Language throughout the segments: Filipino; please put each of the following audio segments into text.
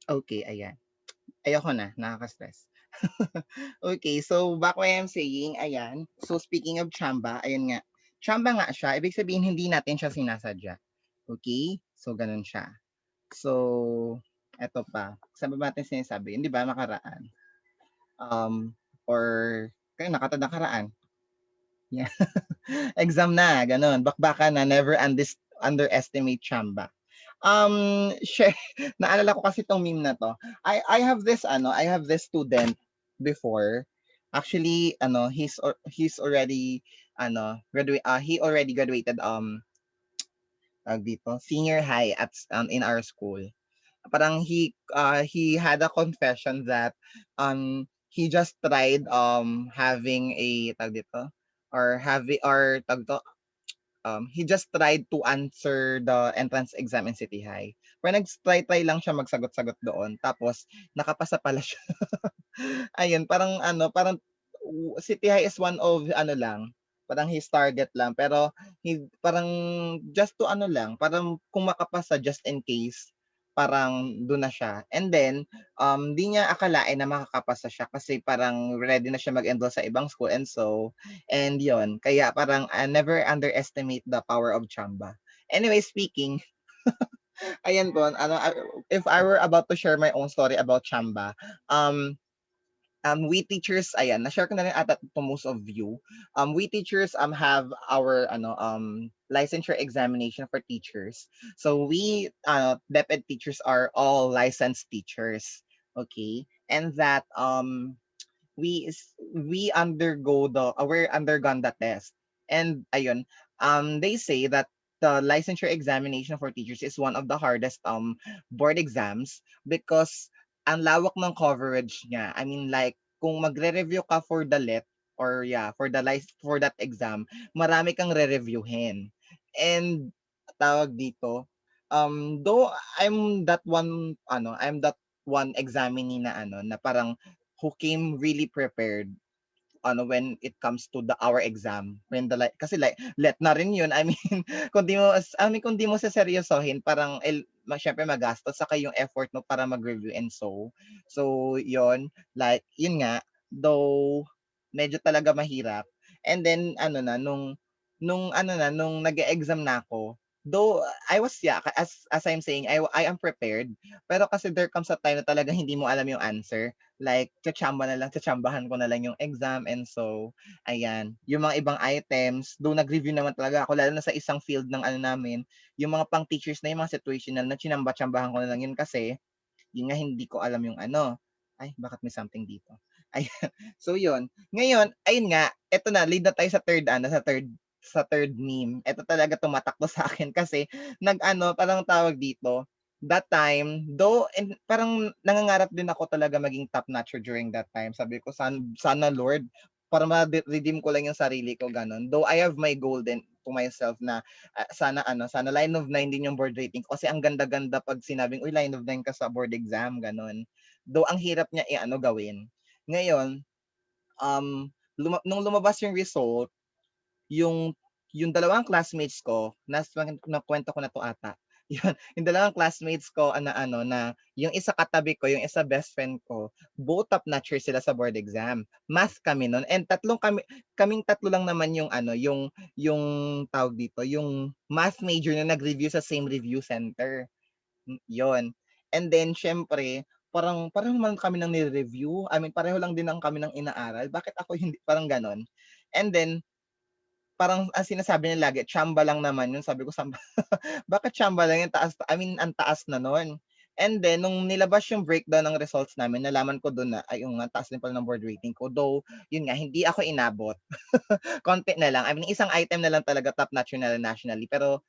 Okay, ayan. Ayoko na, nakaka-stress. Okay, so back what I'm saying, ayan. So speaking of chamba, ayun nga. Chamba nga siya, ibig sabihin hindi natin siya sinasadya. Okay? So ganun siya. So, eto pa. Saan ba natin sinasabi? Hindi ba nakaraan? Or kaya nakaraan. Yeah. Exam na, ganun. Bakbakan na, never underestimate chamba. Share, naalala ko kasi tong meme na to. I have this student before. Actually, he's already he already graduated tawag dito, senior high in our school. Parang he had a confession that he just tried having a tawag dito or having or tawag dito, he just tried to answer the entrance exam in City High. Pero nag-try lang siya magsagot-sagot doon tapos nakapasa pala siya. Ayun, parang City High is one of ano lang, parang his target lang pero parang just to ano lang, parang kung makapasa just in case, parang dun na siya. And then, 'di niya akalain na makakapasa siya kasi parang ready na siya mag-enroll sa ibang school and yon kaya parang, never underestimate the power of Chamba. Anyway, speaking, ayan po, if I were about to share my own story about Chamba, um, we teachers, ayan, na-share ko na rin ata to most of you. We teachers have our licensure examination for teachers. So we DepEd teachers are all licensed teachers. Okay? And that we undergo we're undergone the test. And ayun, they say that the licensure examination for teachers is one of the hardest board exams because ang lawak ng coverage niya. I mean like kung magre-review ka for the lit or yeah, for that exam, marami kang re-reviewhin. And tawag dito, though I'm that one examinee na na parang who came really prepared when it comes to our exam when kasi like let na rin yun. I mean kung di mo seseryosohin parang syempre magastos saka yung effort mo para mag-review and so yon like yun nga though medyo talaga mahirap. And then nung nag-exam na ako, though I was yeah, as I'm saying, I am prepared, pero kasi there comes a time na talagang hindi mo alam yung answer. Like, tsatsambahan ko na lang yung exam ayan. Yung mga ibang items, though nag-review naman talaga ako, lalo na sa isang field ng namin, yung mga pang teachers na yung mga situational na tsambahan ko na lang yun kasi, yun nga hindi ko alam yung ay, bakit may something dito? Ayan. So yun. Ngayon, ayun nga, eto na, lead na tayo sa third meme. Eto talaga tumatak to sa akin kasi parang tawag dito, that time, though and parang nangangarap din ako talaga maging top notcher during that time. Sabi ko sana Lord para ma-redeem ko lang yung sarili ko ganun. Though I have my goal din to myself na sana line of 9 din yung board rating ko kasi ang ganda-ganda pag sinabing uy line of 9 ka sa board exam ganun. Though ang hirap niya gawin. Ngayon, nung lumabas yung result, yung yung dalawang classmates ko, nakwento ko na 'to ata. Yung dalawang classmates ko na yung isa katabi ko, yung isa best friend ko, both top notchers sila sa board exam. Math kami nun and kaming tatlo lang naman yung yung tawag dito, yung math major na nag-review sa same review center. Yun. And then siyempre, parang pareho naman kami ng ni-review. I mean, pareho lang din ang kami ng inaaral. Bakit ako hindi? Parang gano'n. And then, parang ang sinasabi nila lagi, "Tsamba lang naman yun." Sabi ko, bakit tsamba lang yun? I mean, ang taas na nun. And then, nung nilabas yung breakdown ng results namin, nalaman ko dun na, ay, yung nga, taas din pala ng board rating ko. Though, yun nga, hindi ako inabot. Konti na lang. I mean, isang item na lang talaga top notch na nationally. Pero,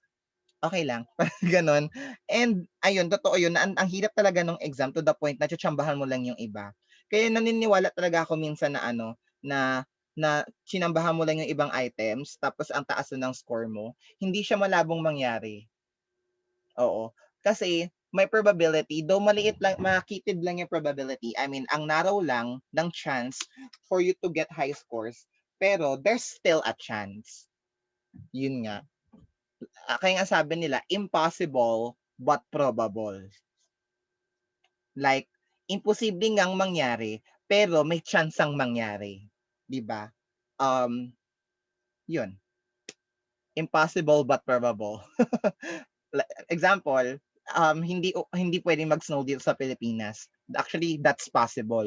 okay lang, parang gano'n. And ayun, totoo yun na ang hirap talaga nung exam to the point na tsotsambahan mo lang yung iba. Kaya naniniwala talaga ako minsan na na na tsinambahan mo lang yung ibang items tapos ang taas na ng score mo, hindi siya malabong mangyari, oo. Kasi may probability, though maliit lang, makitid lang yung probability, I mean ang narrow lang ng chance for you to get high scores, pero there's still a chance. Yun nga. Kaya nga sabi nila, impossible but probable. Like, imposible ngang mangyari, pero may tsansang mangyari. 'Di ba? Um, yun. Impossible but probable. Example, hindi pwedeng mag-snow dito sa Pilipinas. Actually, that's possible.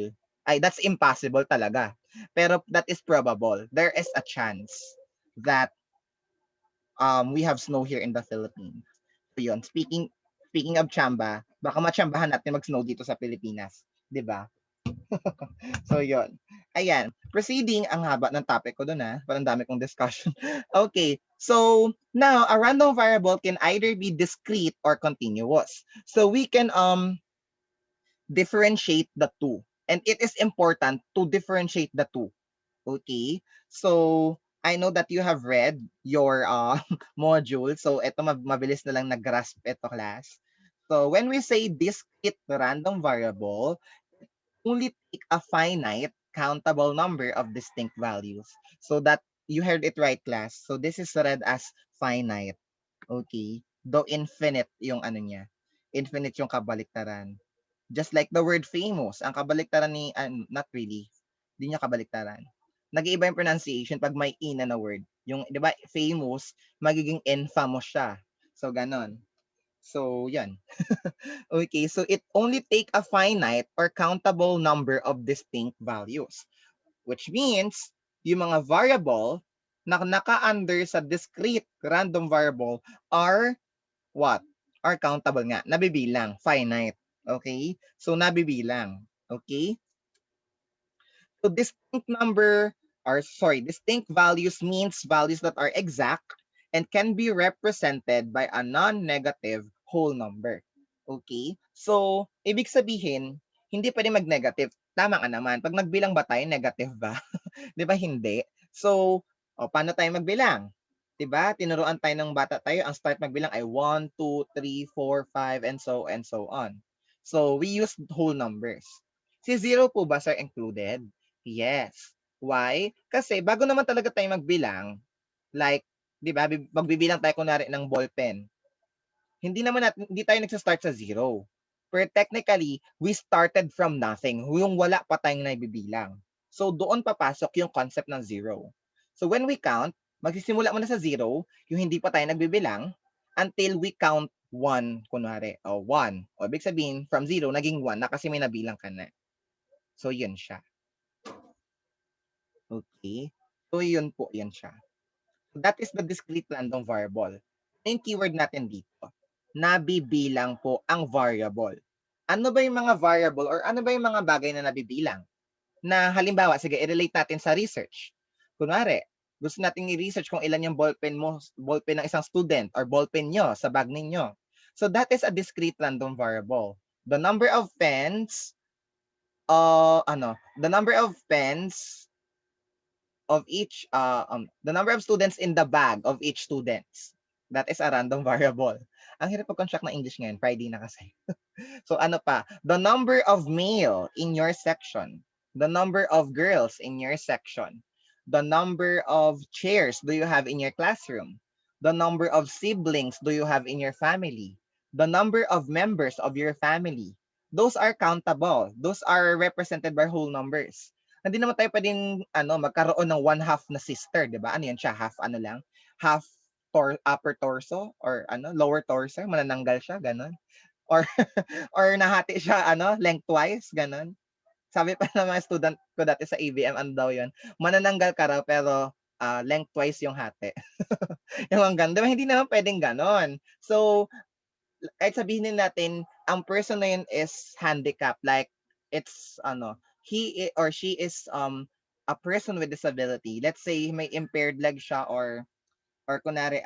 Ay, that's impossible talaga. Pero that is probable. There is a chance that we have snow here in the Philippines. So yun, speaking of chamba, baka matsambahan natin mag-snow dito sa Pilipinas, 'di ba? So yun. Ayan, proceeding, ang haba ng topic ko dun parang dami kong discussion. Okay, so now a random variable can either be discrete or continuous. So we can differentiate the two. And it is important to differentiate the two. Okay? So I know that you have read your module. So ito mabilis na lang nag-grasp ito class. So when we say discrete random variable, only take a finite countable number of distinct values. So that you heard it right, class. So this is read as finite. Okay? Though infinite yung ano niya. Infinite yung kabaliktaran. Just like the word famous, ang kabaliktaran ni, not really, hindi niya kabaliktaran. Nag-iiba yung pronunciation pag may ina na word. Yung, di ba, famous, magiging infamous siya. So, ganon. So, yan. Okay, so it only take a finite or countable number of distinct values. Which means, yung mga variable na naka-under sa discrete random variable are what? Are countable nga. Nabibilang. Finite. Okay? So, nabibilang. Okay? So, distinct values means values that are exact and can be represented by a non-negative whole number. Okay? So, ibig sabihin, hindi pwede mag-negative. Tama ka naman. Pag nagbilang ba tayo, negative ba? Di ba hindi? So, paano tayo magbilang? Di ba? Tinuruan tayo ng bata tayo, ang start magbilang ay 1, 2, 3, 4, 5, and so on. So, we use whole numbers. Si zero po ba, sir, included? Yes. Why? Kasi bago naman talaga tayo magbilang, like, di ba, magbibilang tayo kunwari ng ballpen. Hindi tayo nagsa-start sa zero. Pero technically, we started from nothing. Yung wala pa tayong naibibilang. So doon papasok yung concept ng zero. So when we count, magsisimula muna sa zero, yung hindi pa tayo nagbibilang, until we count 1, kunwari, o 1. O ibig sabihin, from 0, naging 1 na kasi may nabilang ka na. So yun siya. Okay? So yun po, yan siya. That is the discrete random variable. Yung keyword natin dito, nabibilang po ang variable. Ano ba yung mga variable or ano ba yung mga bagay na nabibilang? Na halimbawa, sige, i-relate natin sa research. Kunwari, gusto nating i-research kung ilan yung ballpen mo, ballpen ng isang student or ballpen nyo sa bag ninyo. So that is a discrete random variable. The number of pens, the number of pens of each the number of students in the bag of each students. That is a random variable. Ang hirap pag-construct na English ngayon, Friday na kasi. So ano pa? The number of male in your section. The number of girls in your section. The number of chairs do you have in your classroom? The number of siblings do you have in your family? The number of members of your family. Those are countable. Those are represented by whole numbers. Hindi naman tayo pwedeng magkaroon ng one half na sister, 'di ba? Ano 'yan siya? Half ano lang? Half upper torso or lower torso, manananggal siya, ganun. Or or nahati siya lengthwise, ganun. Sabi pa ng mga student ko dati sa ABM, ano daw 'yun? Manananggal ka raw pero lengthwise yung hati. Yung hanggang, 'di ba hindi naman pwedeng gano'n. So, kahit sabihin din natin ang person na yun is handicapped, like it's or she is a person with disability. Let's say may impaired leg siya or kunwari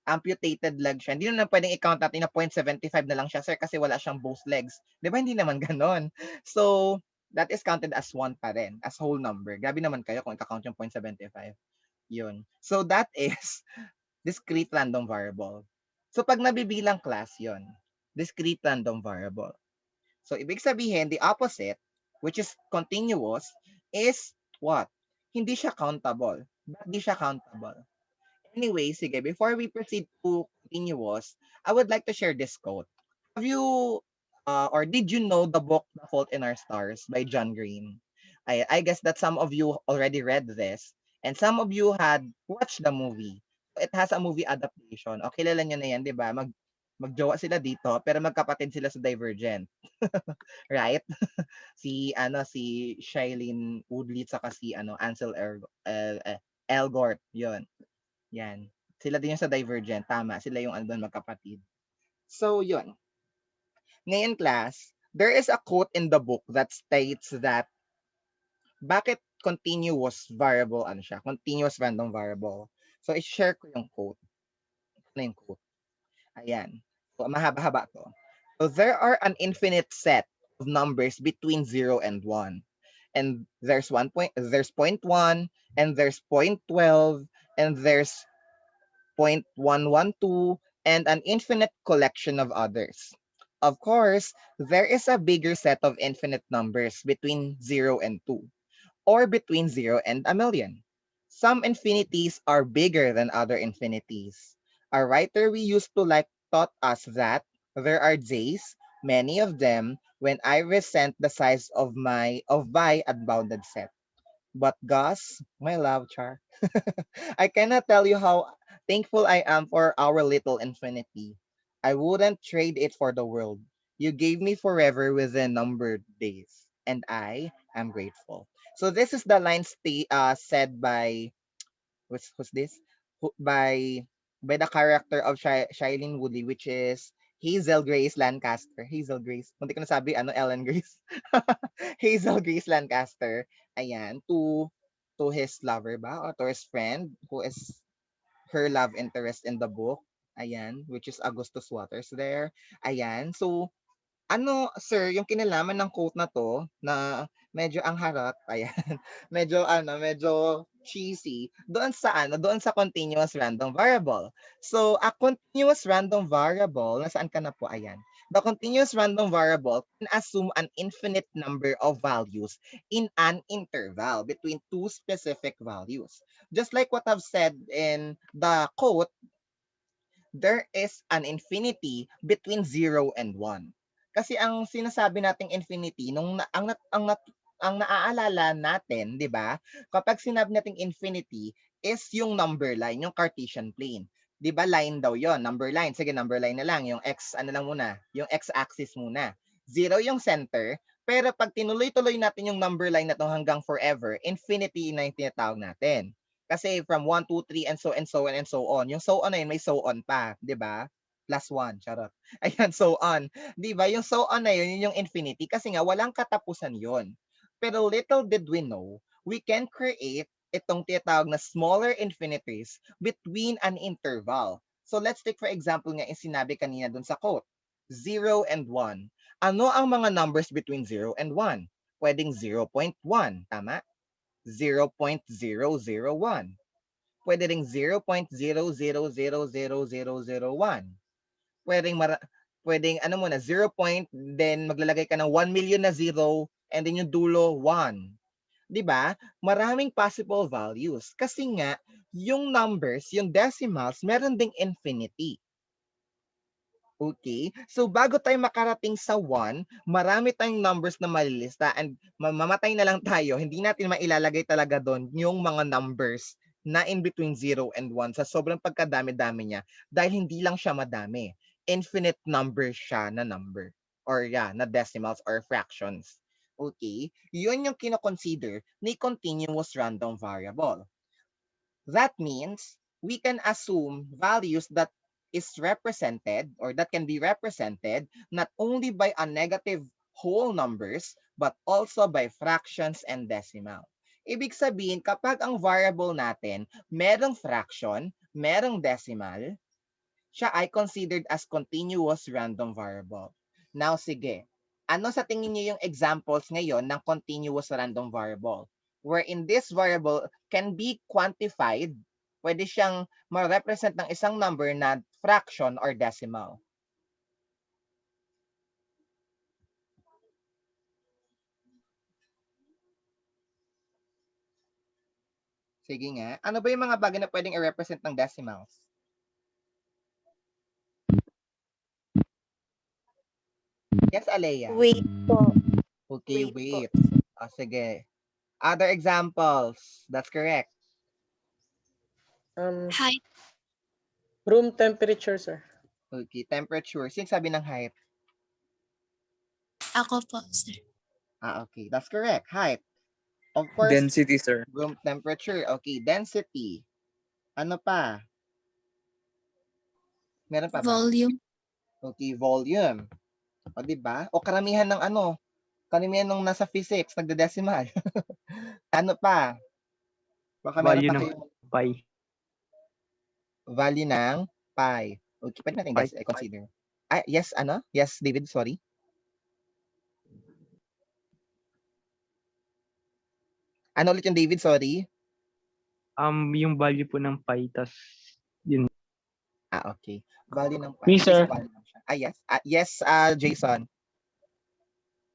amputated leg siya. Hindi na pwedeng i-count natin na 0.75 na lang siya, sir, kasi wala siyang both legs. 'Di ba hindi naman gano'n? So, that is counted as one pa rin, as whole number. Grabe naman kayo kung i-count yung 0.75. Yun. So, that is discrete random variable. So, pag nabibilang class yon, discrete random variable. So, ibig sabihin, the opposite, which is continuous, is what? Hindi siya countable. Ba't di siya countable? Anyway, sige, before we proceed to continuous, I would like to share this quote. Have you or did you know the book The Fault in Our Stars by John Green? I guess that some of you already read this and some of you had watched the movie. It has a movie adaptation. O kilala niyo na 'yan, 'di ba? Magjowa sila dito pero magkapatid sila sa Divergent, right? Si Shailene Woodley saka si Ansel Elgort, 'yon. 'Yan. Sila din yung sa Divergent, tama. Sila yung doon magkapatid. So, 'yun. Ngayon class, there is a quote in the book that states that bakit continuous variable siya, continuous random variable. So i-share ko yung quote. Ano yung quote? Ayan. So mahaba-haba to. So there are an infinite set of numbers between 0 and 1. And there's point 1 and there's point 12 and there's 0.112 and an infinite collection of others. Of course, there is a bigger set of infinite numbers between 0 and 2, or between 0 and a million. Some infinities are bigger than other infinities. A writer we used to like taught us that there are days, many of them, when I resent the size of by unbounded set. But Gus, my love, Char, I cannot tell you how thankful I am for our little infinity. I wouldn't trade it for the world. You gave me forever within numbered days, and I am grateful. So this is the line said by who's this? By the character of Shailene Woodley, which is Hazel Grace Lancaster. Hazel Grace. Hindi ko nasabi, Ellen Grace. Hazel Grace Lancaster. Ayan, to his lover ba? Or to his friend who is her love interest in the book. Ayan, which is Augustus Waters there. Ayan, so sir, yung kinalaman ng quote na 'to na medyo ang harot, ayan, medyo cheesy, doon sa continuous random variable. So, a continuous random variable, nasaan ka na po? Ayan. The continuous random variable can assume an infinite number of values in an interval between two specific values. Just like what I've said in the quote, there is an infinity between 0 and 1. Kasi ang sinasabi nating infinity nung ang naaalala natin, 'di ba? Kapag sinabi nating infinity is yung number line, yung Cartesian plane. 'Di ba line daw 'yon, number line. Sige, number line na lang, yung x lang muna, yung x-axis muna. 0 yung center, pero pag tinuloy-tuloy natin yung number line na to hanggang forever, infinity na yung tinatawag natin. Kasi from 1, 2, 3, and so and so on and so on. Yung so on na yun, may so on pa, di ba? Plus 1, charot. Ayan, so on. Di ba? Yung so on na yun, yun yung infinity kasi nga walang katapusan yun. Pero little did we know, we can create itong tinatawag na smaller infinities between an interval. So let's take for example nga yung sinabi kanina dun sa quote, 0 and 1. Ano ang mga numbers between 0 and 1? Pwedeng 0.1, tama? 0.001. Pwede ring 0.0000001. Pwedeng pwedeng muna 0 point then maglalagay ka ng 1 million na zero and then yung dulo 1. 'Di ba? Maraming possible values kasi nga yung numbers, yung decimals, meron ding infinity. Okay? So bago tayo makarating sa 1, marami tayong numbers na malilista and mamamatay na lang tayo. Hindi natin mailalagay talaga doon yung mga numbers na in between 0 and 1 sa sobrang pagkadami-dami niya dahil hindi lang siya madami. Infinite number siya na number or na decimals or fractions. Okay? Yun yung kino-consider ni continuous random variable. That means we can assume values that is represented or that can be represented not only by a negative whole numbers but also by fractions and decimal. Ibig sabihin, kapag ang variable natin merong fraction, merong decimal, siya ay considered as continuous random variable. Now, sige. Ano sa tingin niyo yung examples ngayon ng continuous random variable? Wherein this variable can be quantified, pwede siyang ma-represent ng isang number na fraction or decimal. Sige nga. Ano ba yung mga bagay na pwedeng i-represent ng decimals? Yes, Alea. Wait po. Okay, Wait wait. Sige. Other examples. That's correct. Height. Room temperature, sir. Okay, temperature. Sino sabi ng height? Ako po, sir. Okay. That's correct. Height. Of course, Density, sir. room temperature. Okay, density. Ano pa? Meron pa ba? Volume. Okay, volume. O, diba? O karamihan ng ano? Karamihan ng nasa physics, nagde-decimal. Ano pa? Baka meron Value pa ng kayo. pi. Value ng pi. Okay, pwede natin guys consider. Yes, ano? Yes, David, sorry. Ano ulit yung David, sorry? Yung value po ng pi, tas yun. Okay. Value ng pi. Me, sir. Yes. Yes, Jason.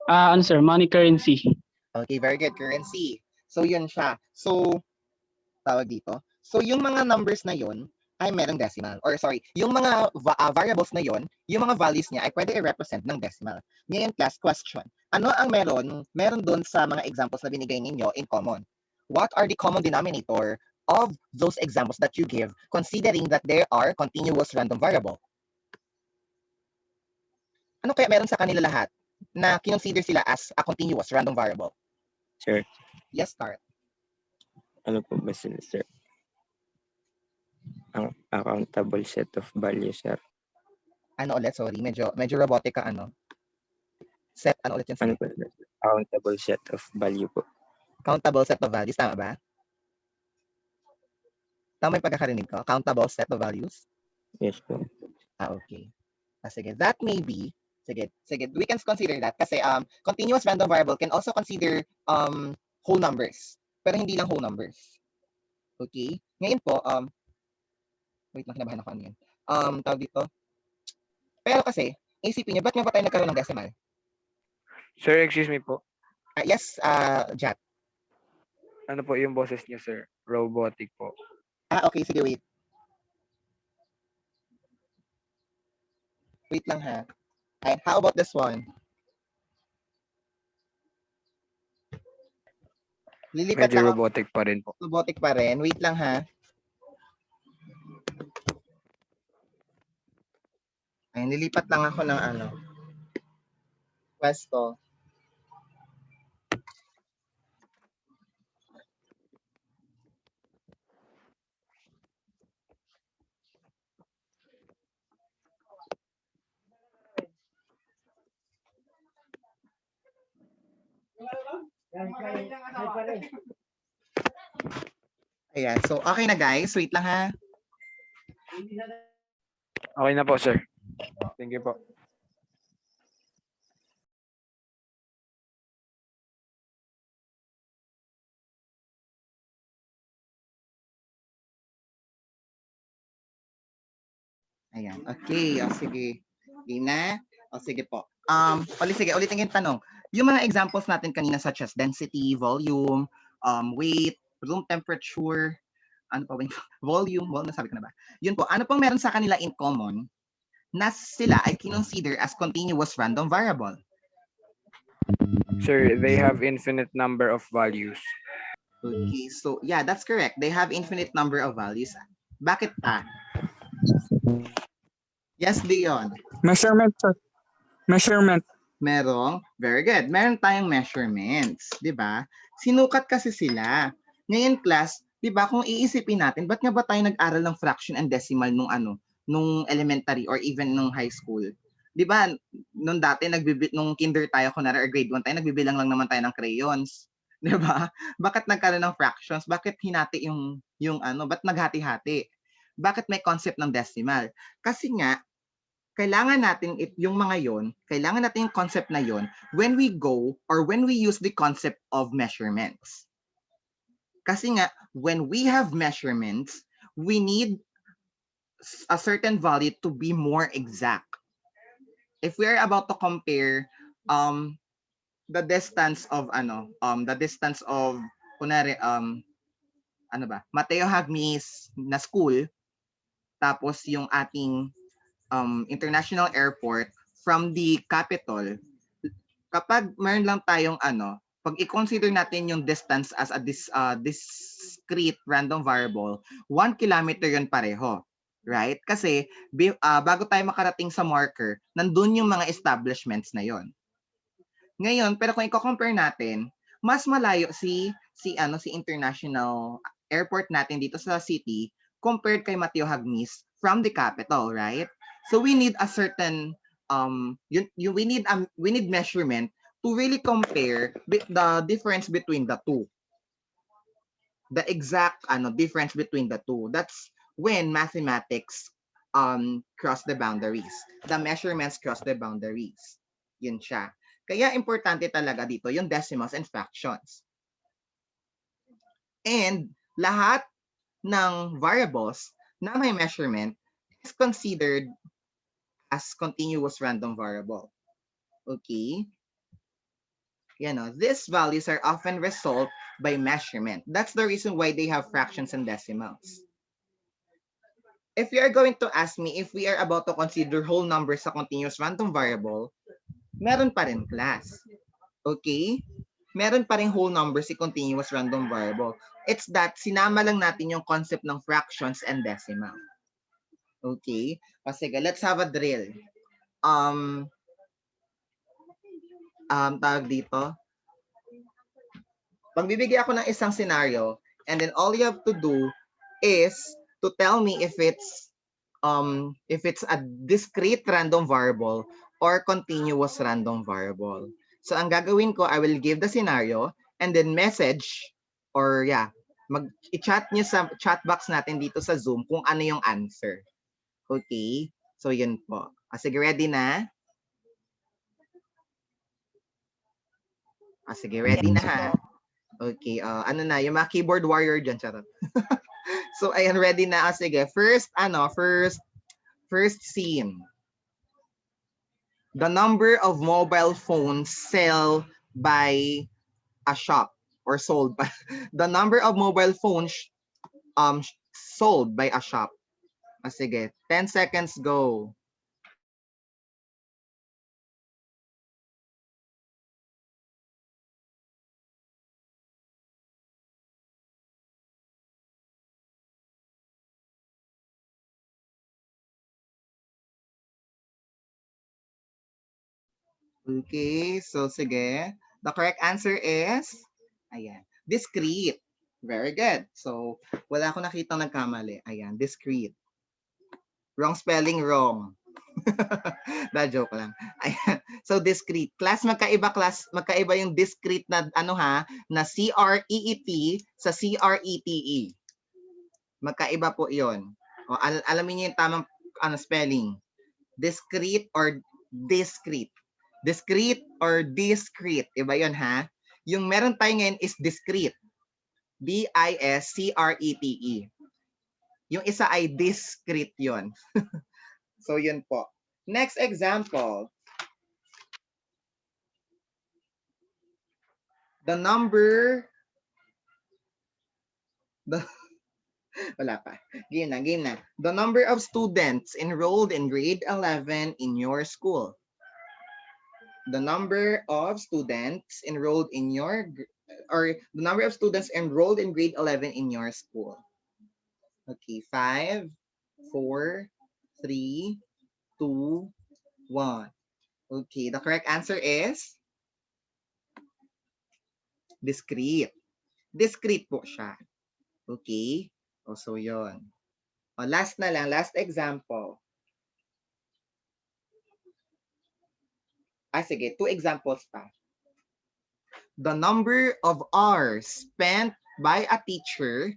Ano sir, money currency. Okay, very good. Currency. So, yun siya. So, tawag dito. So, yung mga numbers na yun ay merong decimal. Or sorry, yung mga variables na yun, yung mga values niya ay pwede i-represent ng decimal. Ngayon, class question. Ano ang meron dun sa mga examples na binigay ninyo in common? What are the common denominator of those examples that you give, considering that there are continuous random variable? Ano kaya meron sa kanila lahat na kinonsider sila as a continuous random variable? Sir, Yes, start. ano po ba sila, sir? Ang accountable set of values, sir. Ano ulit? Sorry, medyo robotic ka, ano? Set, ano ulit yung Ano set? po, sir? Accountable set of value po. Countable set of values, tama ba? Tama yung pagkakarinig ko? Countable set of values? Yes po. Okay. Sige, that may be, sige, we can consider that kasi continuous random variable can also consider whole numbers, pero hindi lang whole numbers. Okay? Ngayon po, wait lang, kinabahan ako ano yun. Tawag dito. Pero kasi, isipin niyo, ba't nga ba tayo nagkaroon ng decimal? Sir, excuse me po. Yes, Jat. Ano po yung boses niyo, sir? Robotic po. Okay, sige, wait. Wait lang ha. Ay, how about this one? Lilipat Medyo lang robotic pa rin po. robotic pa rin. Wait lang ha. Ay, nilipat lang ako ng ano. Pwesto. Ayan. So, okay na guys. Wait lang ha. Okay na po, sir. Thank you po. Ayan. Okay. O, sige. Game na. O, sige po. Sige, ulitin yung tanong. Yung mga examples natin kanina such as density, volume, weight, room temperature, ano pa ba yung volume, nasabi ko na ba? Yun po, ano pong meron sa kanila in common na sila ay kinonsider as continuous random variable? Sir, they have infinite number of values. Okay, so yeah, that's correct. They have infinite number of values. Bakit pa? Yes, Leon. Measurement, sir. Measurement. Very good. Meron tayong measurements, di ba? Sinukat kasi sila. Ngayon, class, di ba, kung iisipin natin, ba't nga ba tayo nag-aral ng fraction and decimal nung elementary or even nung high school? Di ba, nung dati, nung kinder tayo, kunwari, or grade 1 tayo, nagbibilang lang naman tayo ng crayons. Di ba? Bakit nagkaroon ng fractions? Bakit hinati ba't naghati-hati? Bakit may concept ng decimal? Kasi nga, kailangan natin yung mga yon, kailangan natin yung concept na yon when we go or when we use the concept of measurements. Kasi nga, when we have measurements, we need a certain value to be more exact. If we're about to compare the distance of kunwari Mateo Hagmis na school, tapos yung ating international airport from the capital, kapag meron lang tayong pag i-consider natin yung distance as a discrete random variable, 1 kilometer yun pareho. Right? Kasi bago tayo makarating sa marker, nandun yung mga establishments na yon. Ngayon, pero kung i-compare natin, mas malayo si international airport natin dito sa city compared kay Mateo Hagmis from the capital, right? So we need a certain we need measurement to really compare the difference between the two. The exact difference between the two. That's when mathematics cross the boundaries. The measurements cross the boundaries. Yun siya. Kaya importante talaga dito yung decimals and fractions. And lahat ng variables na may measurement is considered as continuous random variable. Okay? You know, these values are often resolved by measurement. That's the reason why they have fractions and decimals. If you are going to ask me if we are about to consider whole numbers sa continuous random variable, meron pa rin class. Okay? Meron pa rin whole numbers si continuous random variable. It's that sinama lang natin yung concept ng fractions and decimal. Okay? O sige, let's have a drill. Tawag dito. Magbibigay ako ng isang scenario and then all you have to do is to tell me if it's a discrete random variable or continuous random variable. So ang gagawin ko, I will give the scenario and then message or i-chat niyo sa chat box natin dito sa Zoom kung ano yung answer. Okay? So yun po. Sige, ready na? Sige, ready na ha? Okay, yung mga keyboard warrior dyan, charot. So, ayan, ready na. Sige, first scene. The number of mobile phones sold by a shop or sold by the number of mobile phones sold by a shop. Sige, 10 seconds go. Okay, so sige. The correct answer is, ayan, discrete. Very good. So, wala akong nakitang nagkamali. Ayan, discrete. Wrong spelling, wrong. Da joke lang. Ayan. So, discrete. Magkaiba yung discrete na na C-R-E-E-T sa C-R-E-T-E. Magkaiba po 'yon. O, alamin niyo yung tamang spelling. Discrete or discrete. Discrete or discrete. Iba yun ha. Yung meron tayo ngayon is discrete. D-I-S-C-R-E-T-E. Yung isa ay discrete yun. So yun po. Next example. The number... Wala pa. Game na. The number of students enrolled in grade 11 in your school. The number of students enrolled in the number of students enrolled in grade 11 in your school. Okay, 5, 4, 3, 2, 1. Okay, the correct answer is discrete. Discrete po siya. Okay? So yun. Last na lang, last example. Sige, 2 examples pa. The number of hours spent by a teacher,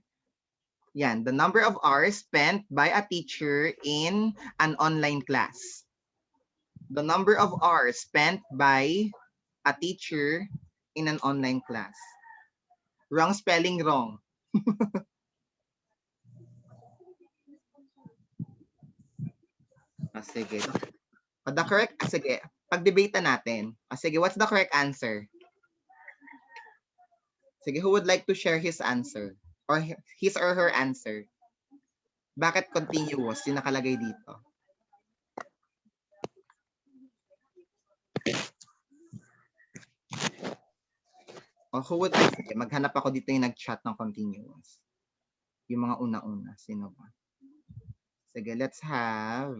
the number of hours spent by a teacher in an online class. The number of hours spent by a teacher in an online class. Wrong spelling, wrong. Sige. The correct, sige. Pag-debate natin. Sige, what's the correct answer? Sige, who would like to share his answer? Or his or her answer? Bakit continuous yung nakalagay dito? who would, sige, maghanap ako dito yung nag-chat ng continuous. Yung mga una-una. Sino ba? Sige, let's have...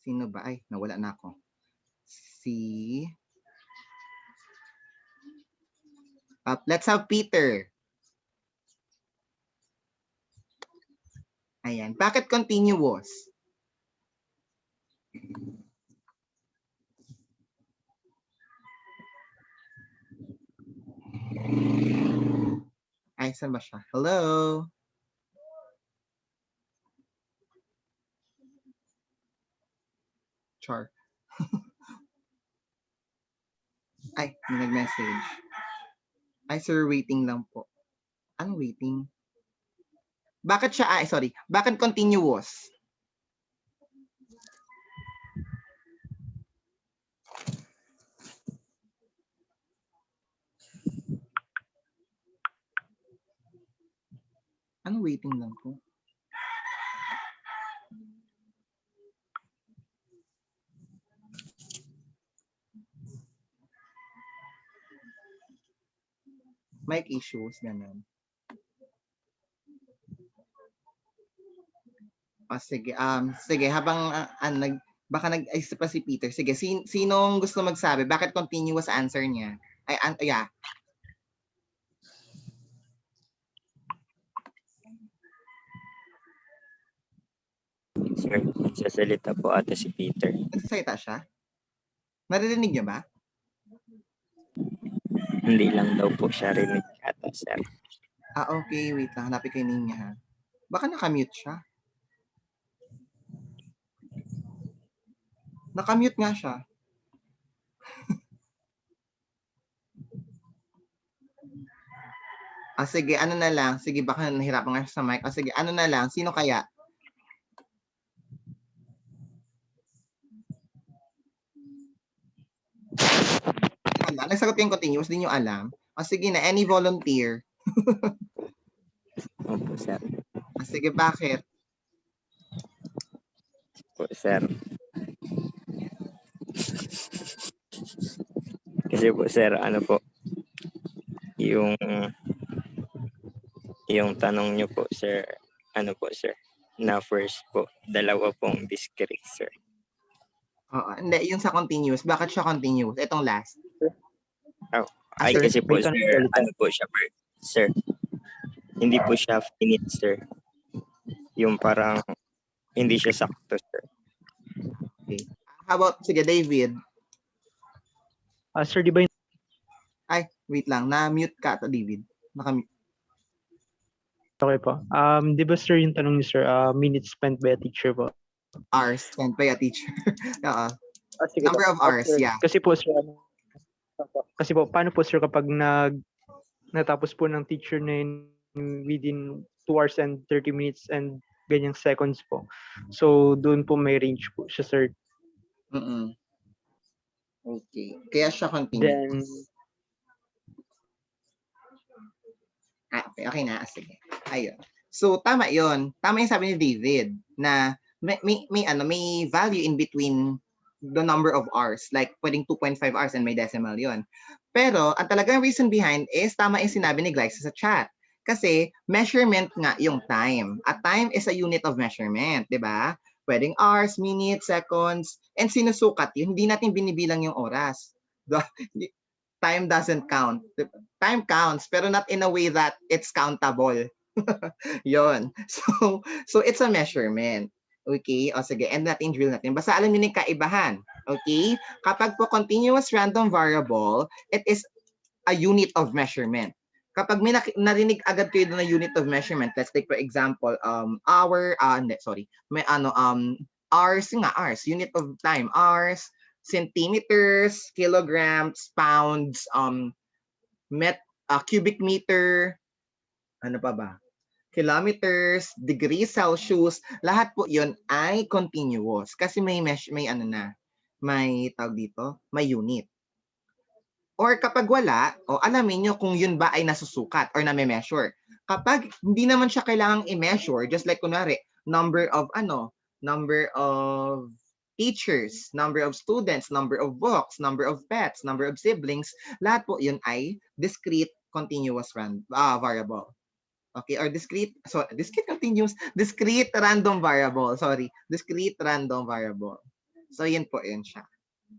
Sino ba? Ay, nawala na ako. Let's have Peter. Ayan. Bakit continuous? Ay, saan ba siya? Hello? Char. Ay, may nag-message. Ay, sir, waiting lang po. Anong waiting? Bakit siya, sorry. Bakit continuous? Anong waiting lang po? Mic issues, ganun. Sige, sige, habang baka nag-isip pa si Peter. Sige, sinong gusto magsabi? Bakit continuous answer niya? Ay, yeah. Sir, nagsasalita po ata si Peter. Nagsasalita siya? Naririnig niyo ba? Hindi lang daw po siya rinig ata, sir. Okay. Wait lang. Hanapin ko yung name niya, ha? Baka nakamute siya. Nakamute nga siya. Sige, ano na lang. Sige, baka nahirapan nga siya sa mic. Sige, ano na lang. Sino kaya? Nagsagot yung continuous, di nyo alam. Sige na, any volunteer? Opo, sir. Sige, bakit? Po, sir. Kasi po, sir, ano po, yung tanong nyo po, sir, ano po, sir, na first po, dalawa pong discrete, sir. Hindi, yung sa continuous. Bakit siya continuous? Itong last. Ay, Sir, kasi po, may sir, tanong ulit. ano po siya, sir, hindi po siya finite, sir. Yung parang, hindi siya sakto, sir. Okay. How about, sige, David? Sir, di ba yung Ay, wait lang. Na-mute ka, David. Nakamute. okay po? Di ba sir yung tanong niyo sir, minutes spent by a teacher po? Hours spent by a teacher. Oo. Sige Number po. of hours, Sir. yeah. Kasi po sir, paano po sir kapag natapos po ng teacher na yun within 2 hours and 30 minutes and ganyang seconds po. So, doon po may range po siya, sir. Okay. Kaya siya continuous. Okay na. Sige. Ayun. So, tama yon. Tama yung sabi ni David na may value in between the number of hours. Like, pwedeng 2.5 hours and may decimal yon. Pero, ang talagang reason behind is tama yung sinabi ni Glyce sa chat. Kasi, measurement nga yung time. A time is a unit of measurement, di ba? Pwedeng hours, minutes, seconds, and sinusukat yun. Hindi natin binibilang yung oras. Time doesn't count. Time counts, pero not in a way that it's countable. Yon. So it's a measurement. Okay? O sige, end natin, drill natin. Basta alam niyo yung kaibahan. Okay? Kapag po continuous random variable, it is a unit of measurement. Kapag may narinig agad kayo doon na unit of measurement, let's take for example, hours, unit of time, hours, centimeters, kilograms, pounds, cubic meter, ano pa ba? Kilometers, degrees Celsius, lahat po 'yon ay continuous kasi may tawag dito, may unit. Or kapag wala, alamin nyo kung yun ba ay nasusukat or na-measure. Kapag hindi naman siya kailangang i-measure, just like kunwari, number of teachers, number of students, number of books, number of pets, number of siblings, lahat po yun ay discrete continuous variable. Okay, or discrete random variable. Sorry, discrete random variable. So yun po yun siya.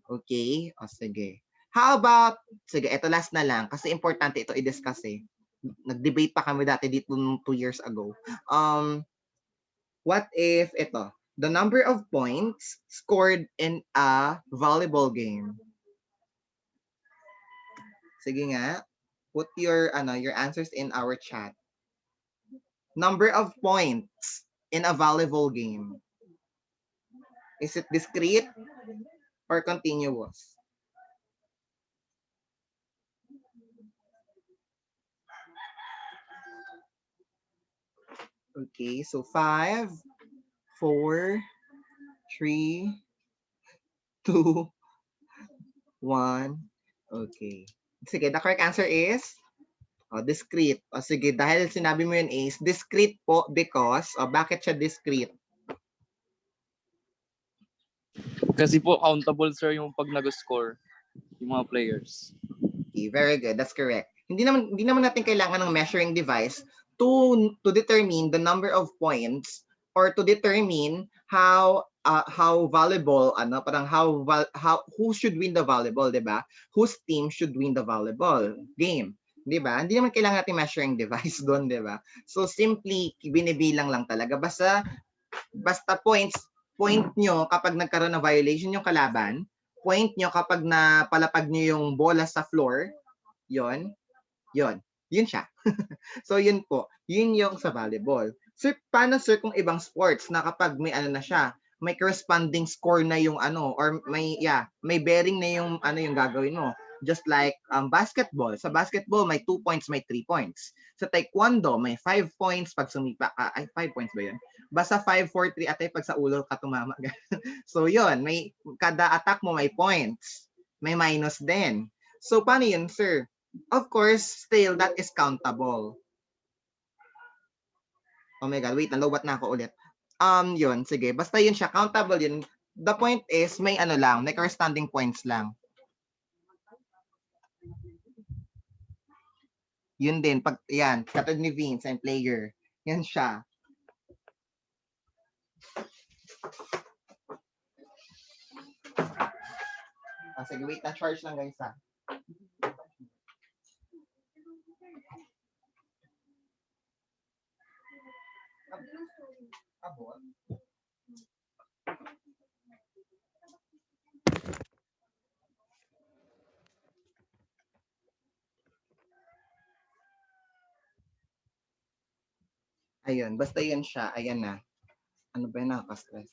Okay, o sige. How about, sige, ito last na lang kasi importante ito i-discuss eh. Nag-debate pa kami dati dito 2 years ago. What if ito, the number of points scored in a volleyball game? Sige nga, put your answers in our chat. Number of points in a volleyball game. Is it discrete or continuous? Okay, so 5, 4, 3, 2, 1. Okay. Sige, the correct answer is discrete. O sige, dahil sinabi mo yun is discrete po because, bakit siya discrete? Kasi po countable sir yung pag nag-score yung mga players. Okay, very good. That's correct. Hindi naman natin kailangan ng measuring device to determine the number of points or to determine how valuable who should win the volleyball, 'di ba? Whose team should win the volleyball game, 'di ba? Hindi naman kailangan natin measuring device doon, 'di ba? So simply binibilang lang talaga basta point nyo kapag nagkaroon ng violation yung kalaban, point nyo kapag napalapag nyo yung bola sa floor, yun siya. So yun po, yun yung sa volleyball. Sir, paano sir kung ibang sports na kapag may na siya, may corresponding score na yung or may bearing na yung yung gagawin mo. Just like basketball. Sa basketball, may 2 points, may 3 points. Sa taekwondo, may 5 points pag sumipa ka. 5 points ba yun? Basta 5, 4, 3 atay pag sa ulo ka tumama. So yun, may kada attack mo may points. May minus din. So paano yun, sir? Of course, still that is countable. Oh my God, wait, nalobat na ako ulit. Yun, sige. Basta yun siya, countable yun. The point is, may may corresponding points lang. Yun din, katulad ni Vince and player. Yan siya. Sige, wait na, charge lang guys ha. Abot. Ayun, basta yun siya. Ayan na. Ano ba yun, nakaka-stress?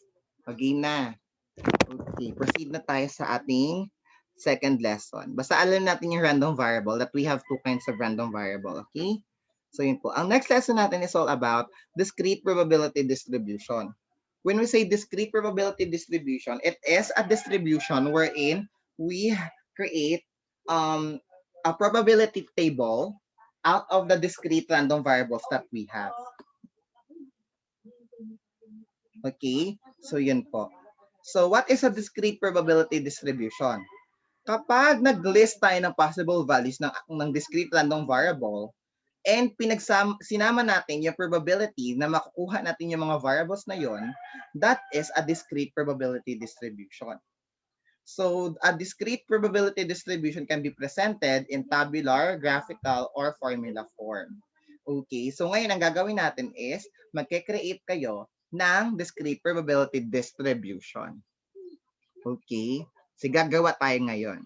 Game na. Okay, proceed na tayo sa ating second lesson. Basta alam natin yung random variable that we have 2 kinds of random variable, okay? So yun po. Ang next lesson natin is all about discrete probability distribution. When we say discrete probability distribution, it is a distribution wherein we create a probability table out of the discrete random variables that we have. Okay, so yun po. So what is a discrete probability distribution? Kapag nag-list tayo ng possible values ng discrete random variable and sinama natin yung probability na makukuha natin yung mga variables na yon, that is a discrete probability distribution. So a discrete probability distribution can be presented in tabular, graphical, or formula form. Okay, so ngayon ang gagawin natin is magke-create kayo ng discrete probability distribution. Okay, so gagawa tayo ngayon.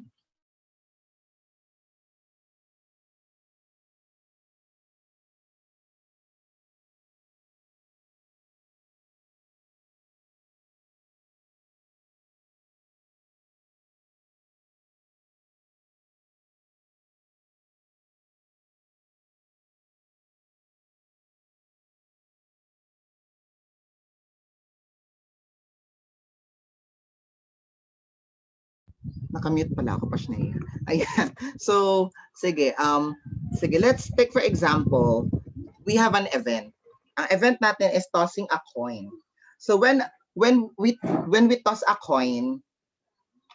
Nakamute pala ako, Pashnea. Ayan. So, sige, let's take for example, we have an event. Ang event natin is tossing a coin. So when when we toss a coin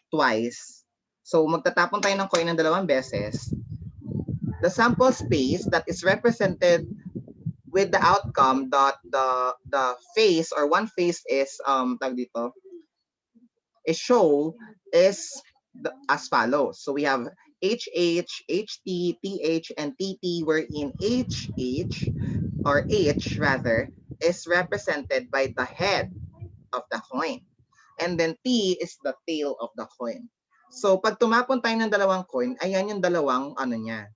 twice, so magtatapon tayo ng coin ng dalawang beses, the sample space that is represented with the outcome that the face or one face is tag dito is show is as follows. So we have HH, HT, TH, and TT, wherein HH or H rather is represented by the head of the coin. And then T is the tail of the coin. So pag tumapon tayo ng dalawang coin, ayan yung dalawang ano niya.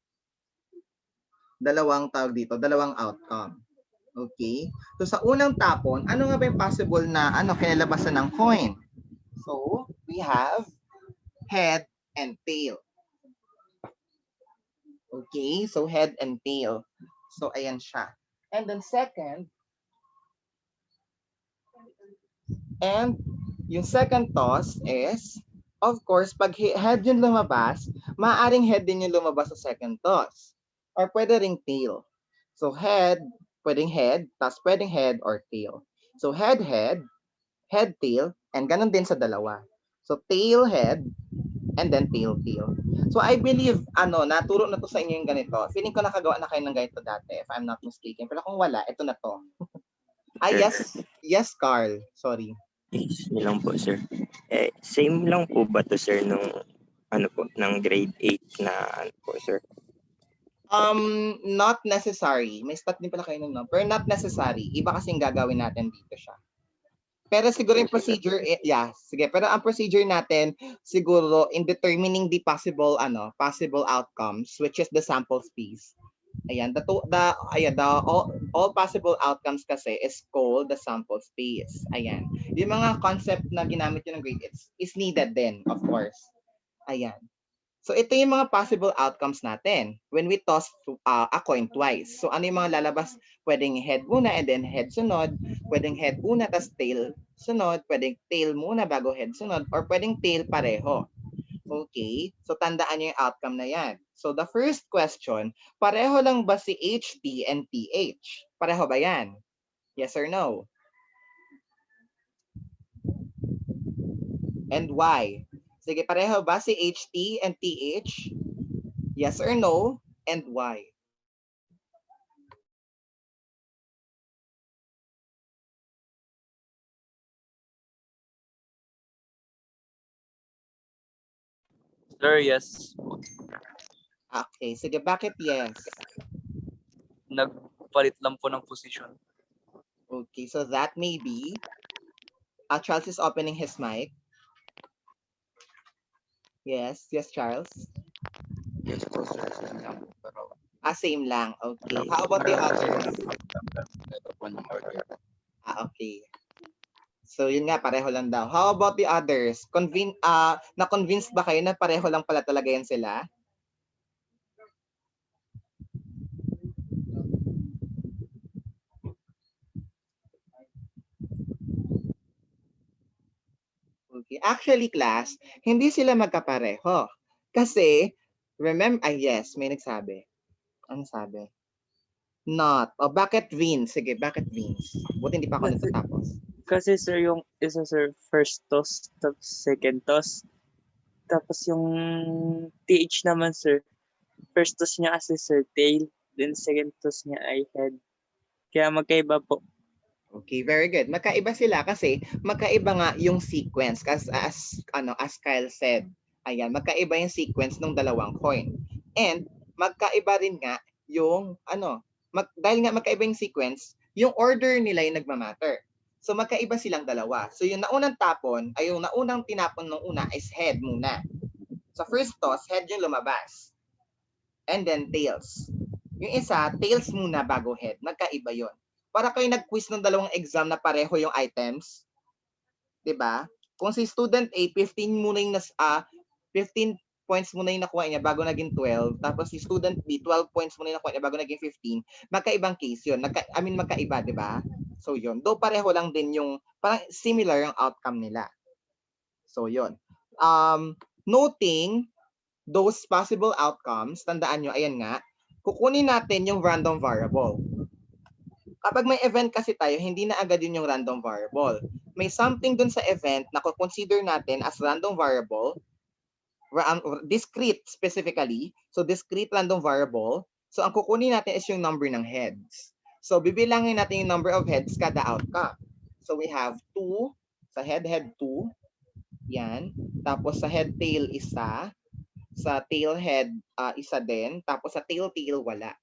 Dalawang tawag dito, dalawang outcome. Okay? So sa unang tapon, ano nga ba yung possible na kinalabasan ng coin? So we have head and tail. Okay? So head and tail. So ayan siya. And then second, and yung second toss is, of course, pag head yung lumabas, maaaring head din yung lumabas sa second toss. Or pwede ring tail. So head, pwedeng head, tas pwedeng head or tail. So head, head, head, tail, and ganun din sa dalawa. So tail, head, and then tail, tail. So I believe, naturo na to sa inyo yung ganito. Feeling ko nakagawa na kayo ng ganito dati, if I'm not mistaken. Pero kung wala, ito na to. Yes, Carl. Sorry. Yes, yun lang po, sir. Same lang po ba to, sir, nung ng grade 8 na po, sir? Not necessary. May stat din pala kayo nun, no? Pero not necessary. Iba kasing gagawin natin dito siya. Pero siguro yung procedure, sige. Pero ang procedure natin, siguro, in determining the possible outcomes, which is the sample space. Ayan, all possible outcomes kasi is called the sample space. Ayan. Yung mga concept na ginamit yun ng grade 8 is needed then, of course. Ayan. So ito yung mga possible outcomes natin when we toss a coin twice. So ano yung mga lalabas? Pwedeng head muna and then head sunod. Pwedeng head muna tas tail sunod. Pwedeng tail muna bago head sunod. Or pwedeng tail pareho. Okay? So tandaan nyo yung outcome na yan. So the first question, pareho lang ba si HT and TH? Pareho ba yan? Yes or no? And why? Sige, pareho ba si HT and TH? Yes or no? And why? Sir, yes. Okay, sige, bakit yes? Nagpalit lang po ng position. Okay, so that may be, Charles is opening his mic. Yes, Charles. Yes po, sir. Same lang po. Pero Same lang. Okay. How about the others? ito po ng order. Okay. So yun nga, pareho lang daw. How about the others? Na-convinced ba kayo na pareho lang pala talaga yan sila? Okay. Actually, class, hindi sila magkapareho. Kasi, yes, may nagsabi. Ano sabi? Not. O, bakit Vince? Sige, bakit Vince? Buti hindi pa ako natatapos. Kasi sir, yung isa sir, first toss, tapos second toss. Tapos yung TH naman sir, first toss niya kasi sir, tail. Then second toss niya ay head. Kaya magkaiba po. Okay, very good. Magkaiba sila kasi magkaiba nga yung sequence as Kyle said. Ayan, magkaiba yung sequence ng dalawang coin. And magkaiba rin nga yung dahil nga magkaiba yung sequence, yung order nila yung nagmamatter. So magkaiba silang dalawa. So yung naunang tapon, ay yung naunang tinapon ng una is head muna. Sa first toss, head yung lumabas. And then tails. Yung isa, tails muna bago head. Magkaiba yon. Para kayo nag-quiz ng dalawang exam na pareho yung items. 'Di ba? Kung si student A 15 muna yung 15 points muna yung nakuha niya bago naging 12, tapos si student B 12 points muna yung nakuha niya bago naging 15, magkaibang case 'yun. Magkaiba, 'di ba? So 'yun. Though pareho lang din yung parang similar yung outcome nila. So 'yun. Noting those possible outcomes, tandaan nyo, ayan nga, kukunin natin yung random variable. Kapag may event kasi tayo, hindi na agad yun yung random variable. may something dun sa event na consider natin as random variable, discrete specifically. So discrete random variable. So ang kukunin natin is yung number ng heads. So bibilangin natin yung number of heads kada outcome. So we have 2 sa head 2. Yan. Tapos sa head tail isa, sa tail head isa din, tapos sa tail wala.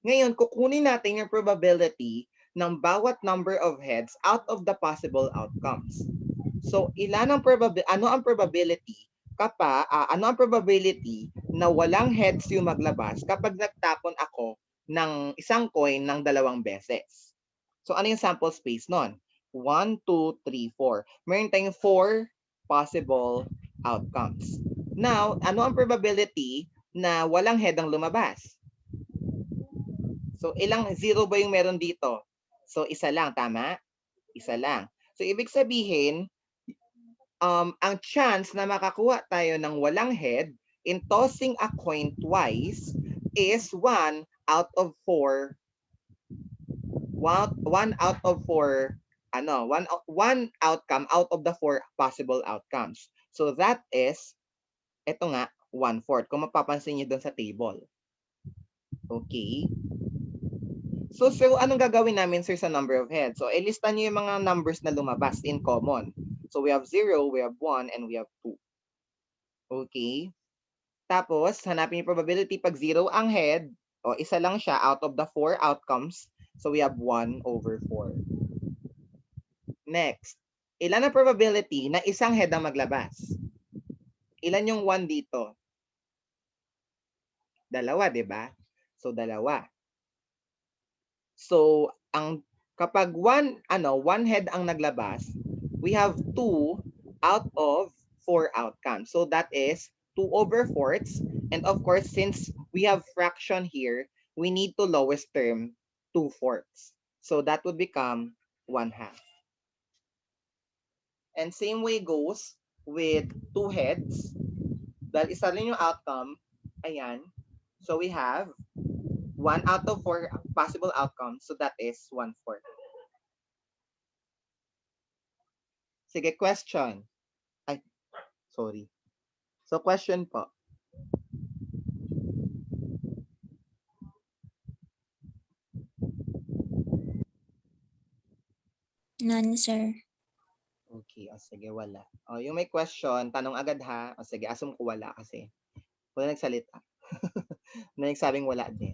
Ngayon kukunin natin yung probability ng bawat number of heads out of the possible outcomes. So ano ang probability ano ang probability na walang heads yung maglabas kapag nagtapon ako ng isang coin ng 2 beses? So ano yung sample space nun? 1, 2, 3, 4. Meron tayong 4 possible outcomes. Now, ano ang probability na walang head ang lumabas? So ilang zero ba yung meron dito? So isa lang, tama? Isa lang. So ibig sabihin, ang chance na makakuha tayo ng walang head in tossing a coin twice is 1 out of 4. 1 out of 4 one outcome out of the 4 possible outcomes. So that is ito nga 1/4 kung mapapansin niyo doon sa table. Okay? So anong gagawin namin sir sa number of heads? So ilista niyo yung mga numbers na lumabas in common. So we have 0, we have 1, and we have 2. Okay? Tapos hanapin yung probability pag 0 ang head, o isa lang siya out of the 4 outcomes. So we have 1 over 4. Next, ilan ang probability na isang head ang maglabas? Ilan yung 1 dito? Dalawa, di ba? So dalawa. So kapag one head ang naglabas, we have 2 out of 4 outcomes. So that is 2 over 4ths. And of course, since we have fraction here, we need to lowest term 2/4. So that would become 1/2. And same way goes with 2 heads. Dahil isa rin yung outcome, ayan. So we have 1 out of 4 possible outcomes. So that is 1/4. Sige, question. Ay, sorry. So question po. None, sir. Okay, o sige, wala. O, yung may question, tanong agad ha. O sige, assume ko wala kasi. Wala nagsalita. Na nagsabing wala din.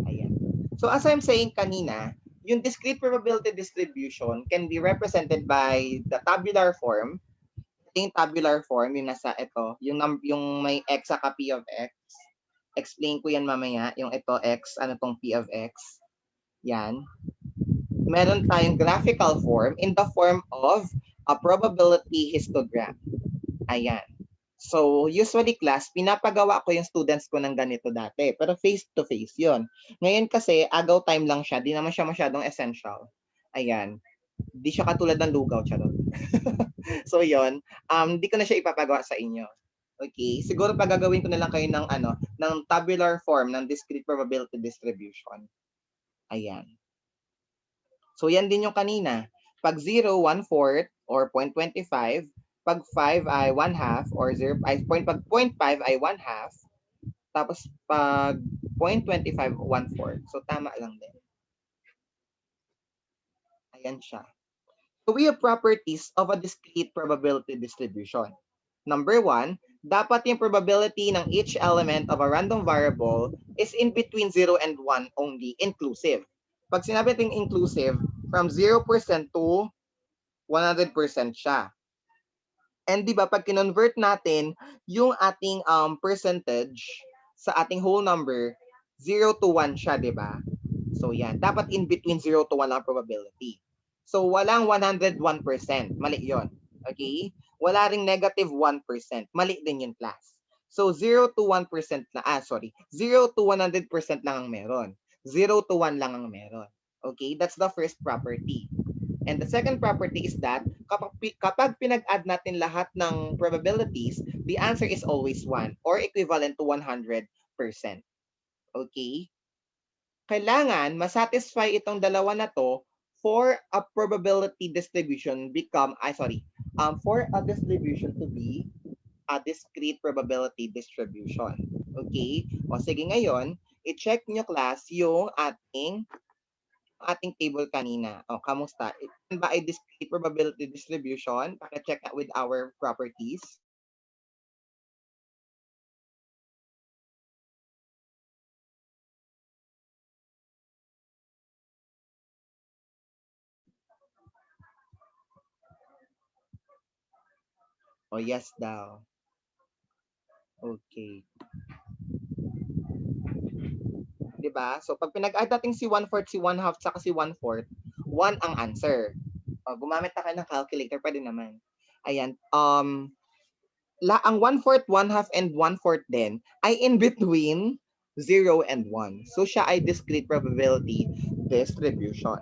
Ayan. So as I'm saying kanina, yung discrete probability distribution can be represented by the tabular form. Yung tabular form, yung nasa ito, yung may x sa p of x. Explain ko yan mamaya, yung ito x, ano tong p of x. Yan. Meron tayong graphical form in the form of a probability histogram. Ayan. So, usually class, pinapagawa ko yung students ko ng ganito dati. Pero face-to-face yon. Ngayon kasi, agaw time lang siya. Di naman siya masyadong essential. Ayan. Di siya katulad ng lugaw, charot. So, yon. Di ko na siya ipapagawa sa inyo. Okay? Siguro pagagawin ko na lang kayo ng tabular form ng discrete probability distribution. Ayan. So, yan din yung kanina. Pag 0, 1/4 or 0.25, pag 5 ay 1/2 or 0, pag 0.5 ay 1/2, tapos pag 0.25, 1/4. So, tama lang din. Ayan siya. So, we have properties of a discrete probability distribution. Number 1, dapat yung probability ng each element of a random variable is in between 0 and 1 only, inclusive. Pag sinabi natin inclusive, from 0% to 100% siya. And di ba pag kinonvert natin yung ating percentage sa ating whole number, 0 to 1 siya, di ba? So yan, dapat in between 0 to 1 ang probability. So walang 101%, mali yon. Okay? Wala ring negative 1%, mali din yun class. So 0 to 1% na, 0 to 100% lang ang meron. 0 to 1 lang ang meron. Okay? That's the first property. And the second property is that kapag pinag-add natin lahat ng probabilities, the answer is always 1 or equivalent to 100%. Okay? Kailangan masatisfy itong dalawa na to for a probability distribution for a distribution to be a discrete probability distribution. Okay? O sige ngayon, i-check nyo class yung ating table kanina. O, kamusta? Yan ba ay discrete probability distribution? Paki-check with our properties. O, yes daw. Okay. Diba? So, pag pinag-add natin si 1/4, si 1/2, saka si 1/4, 1 ang answer. O, gumamit na kayo ng calculator, pwede naman. Ayan. Ang 1/4, 1/2, and 1/4 din ay in between 0 and 1. So, siya ay discrete probability distribution.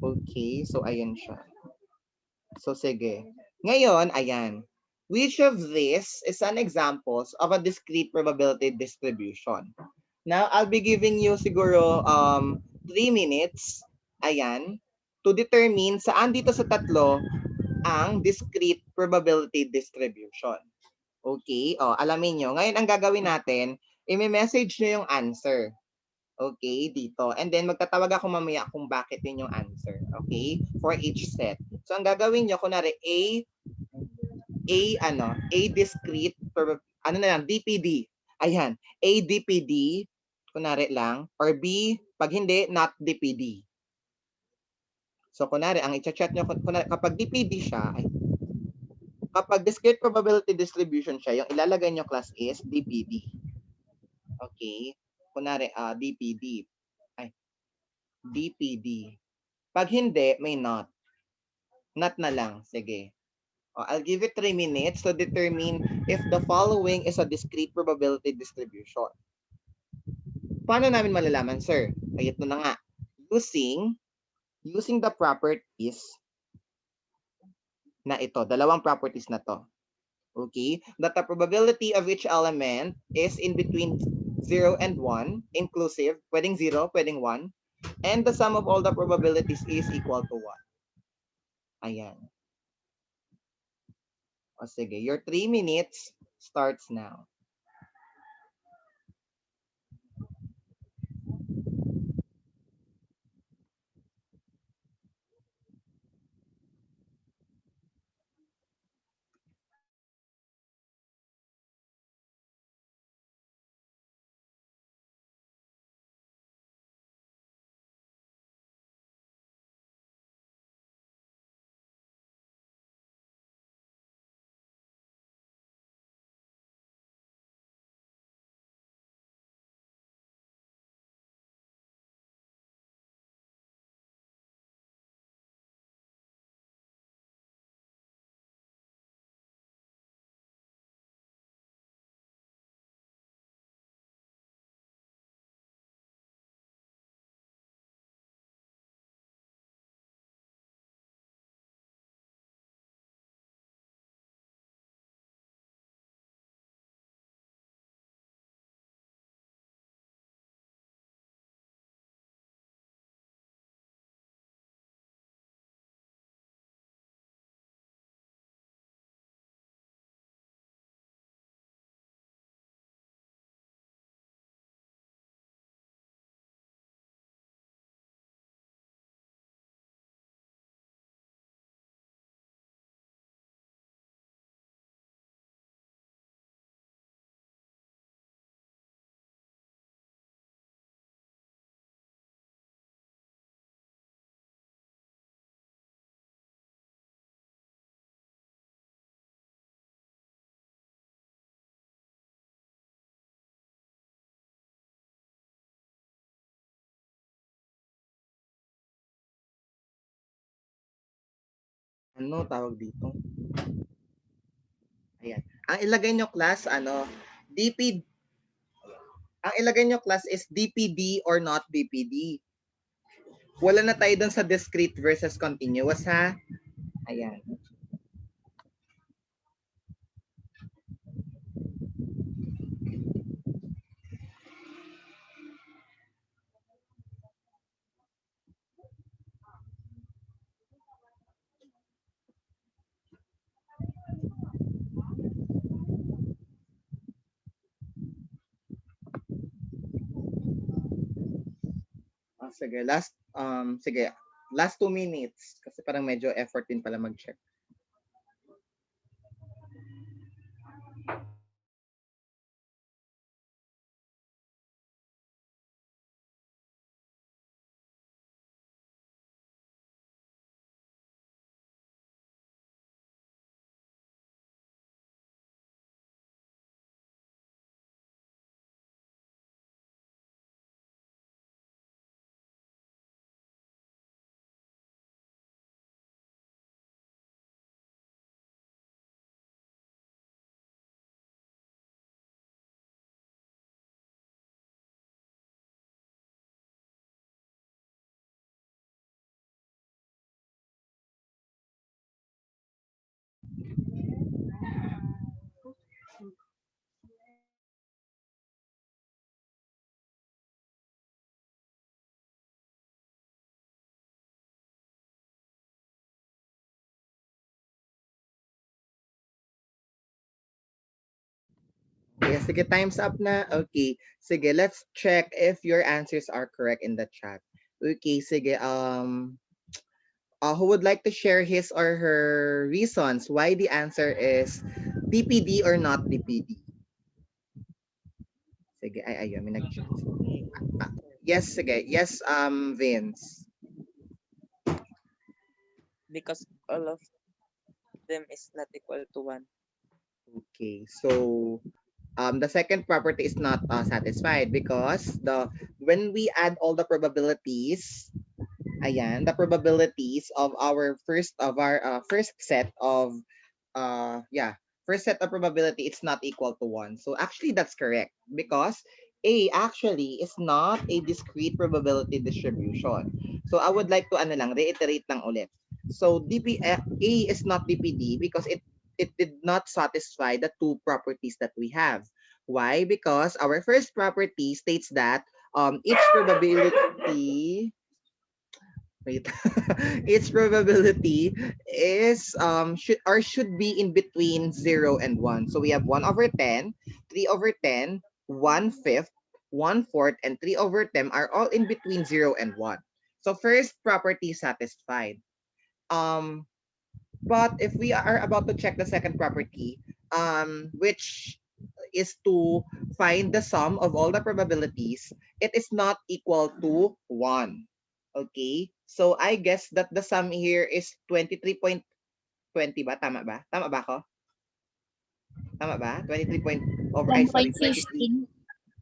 Okay, so ayan siya. So, sige. Ngayon, ayan. Which of these is an examples of a discrete probability distribution? Now, I'll be giving you siguro 3 minutes, ayan, to determine saan dito sa tatlo ang discrete probability distribution. Okay? O, alamin nyo. Ngayon, ang gagawin natin, i-message nyo yung answer. Okay, dito. And then, magtatawag ako mamaya kung bakit yun yung answer. Okay? For each set. So, ang gagawin nyo, kunwari, A discrete, DPD. Ayan. A DPD, kunwari lang. Or B, pag hindi, not DPD. So, kunwari, ang i-chat nyo, kunwari, kapag DPD siya, kapag discrete probability distribution siya, yung ilalagay nyo class is DPD. Okay? Kunwari, DPD. DPD. Pag hindi, may not. Not na lang. Sige. I'll give it 3 minutes to determine if the following is a discrete probability distribution. Paano namin malalaman, sir? Ay, ito na nga. Using the properties na ito. Dalawang properties na to. Okay? That the probability of each element is in between 0 and 1, inclusive. Pwedeng 0, pwedeng 1. And the sum of all the probabilities is equal to 1. Ayan. O sige, your 3 minutes starts now. Ano tawag dito? Ayan. Ang ilagay nyo class, DPD. Ang ilagay nyo class is DPD or not DPD. Wala na tayo dun sa discrete versus continuous, ha? Ayan. sige, last 2 minutes kasi parang medyo effort din pala mag-check. Okay, sige, time's up na. Okay, sige, let's check if your answers are correct in the chat. Okay, sige, who would like to share his or her reasons why the answer is DPD or not DPD? Sige, ayun, may nag-chat. Yes, sige. Yes, Vince. Because all of them is not equal to 1. Okay, so the second property is not satisfied because when we add all the probabilities, ayan, the probabilities of our first set of first set of probability, it's not equal to 1. So actually that's correct because A actually is not a discrete probability distribution. So I would like to reiterate lang ulit. So A is not DPD because it did not satisfy the two properties that we have. Why? Because our first property states that each probability its probability is should be in between 0 and 1. So we have 1/10, 3/10, 1/5, 1/4, and 3/10 are all in between 0 and 1. So first property satisfied. But if we are about to check the second property, which is to find the sum of all the probabilities, it is not equal to 1. Okay? So I guess that the sum here is 23.20 ba? Tama ba? Tama ba ako? Tama ba? 23 point over, ay sorry, 23.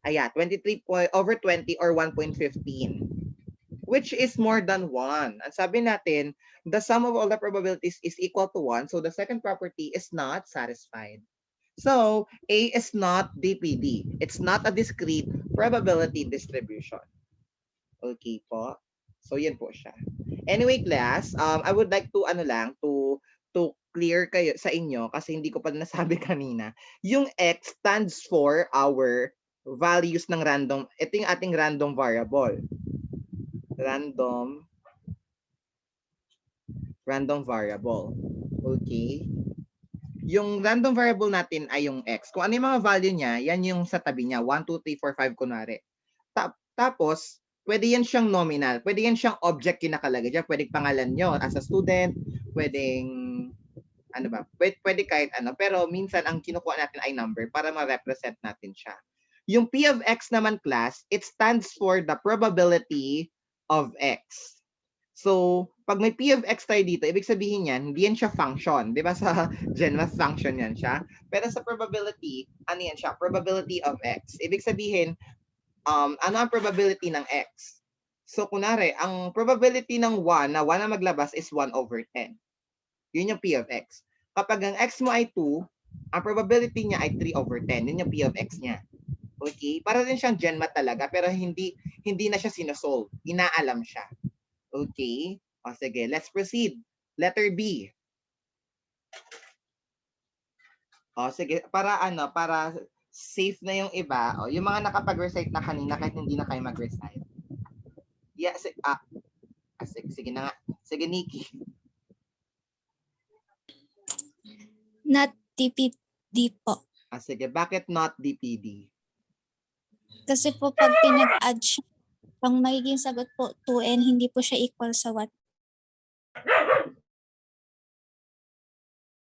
23 over 20 or 1.15. Which is more than 1. Ang sabi natin, the sum of all the probabilities is equal to 1. So the second property is not satisfied. So A is not DPD. It's not a discrete probability distribution. Okay po. So yan po siya. Anyway class, I would like to to clear kayo sa inyo kasi hindi ko pa nasabi kanina. Yung X stands for our values ng random. Ito yung ating random variable. Random variable. Okay? Yung random variable natin ay yung X. Kung ano yung mga value niya, yan yung sa tabi niya. 1, 2, 3, 4, 5 kunwari. Tapos, pwede yan siyang nominal. Pwede yan siyang object yung nakalagay dyan. Pwede pangalan nyo as a student. Pwedeng, ano ba? Pwede kahit ano. Pero minsan, ang kinukuha natin ay number para ma-represent natin siya. Yung P of X naman class, it stands for the probability of X. So, pag may P of X tayo dito, ibig sabihin yan, hindi yan siya function. Di ba sa GenMath function yan siya? Pero sa probability, ano yan siya? Probability of X. Ibig sabihin, ano ang probability ng X? So, kunwari, ang probability ng 1 na maglabas is 1/10. Yun yung P of X. Kapag ang X mo ay 2, ang probability niya ay 3/10. Yun yung P of X niya. Okay? Para rin siyang GenMath talaga, pero hindi na siya sinosolve. Inaalam siya. Okay? O sige, let's proceed. Letter B. O sige, para safe na yung iba, o yung mga nakapag-recite na kanina kahit hindi na kayo mag-recite. Yeah, sige na nga. Sige, Nikki. Not DPD po. Sige, bakit not DPD? Kasi po pag pinag-add siya Ang magiging sagot po 2 and hindi po siya equal sa 1.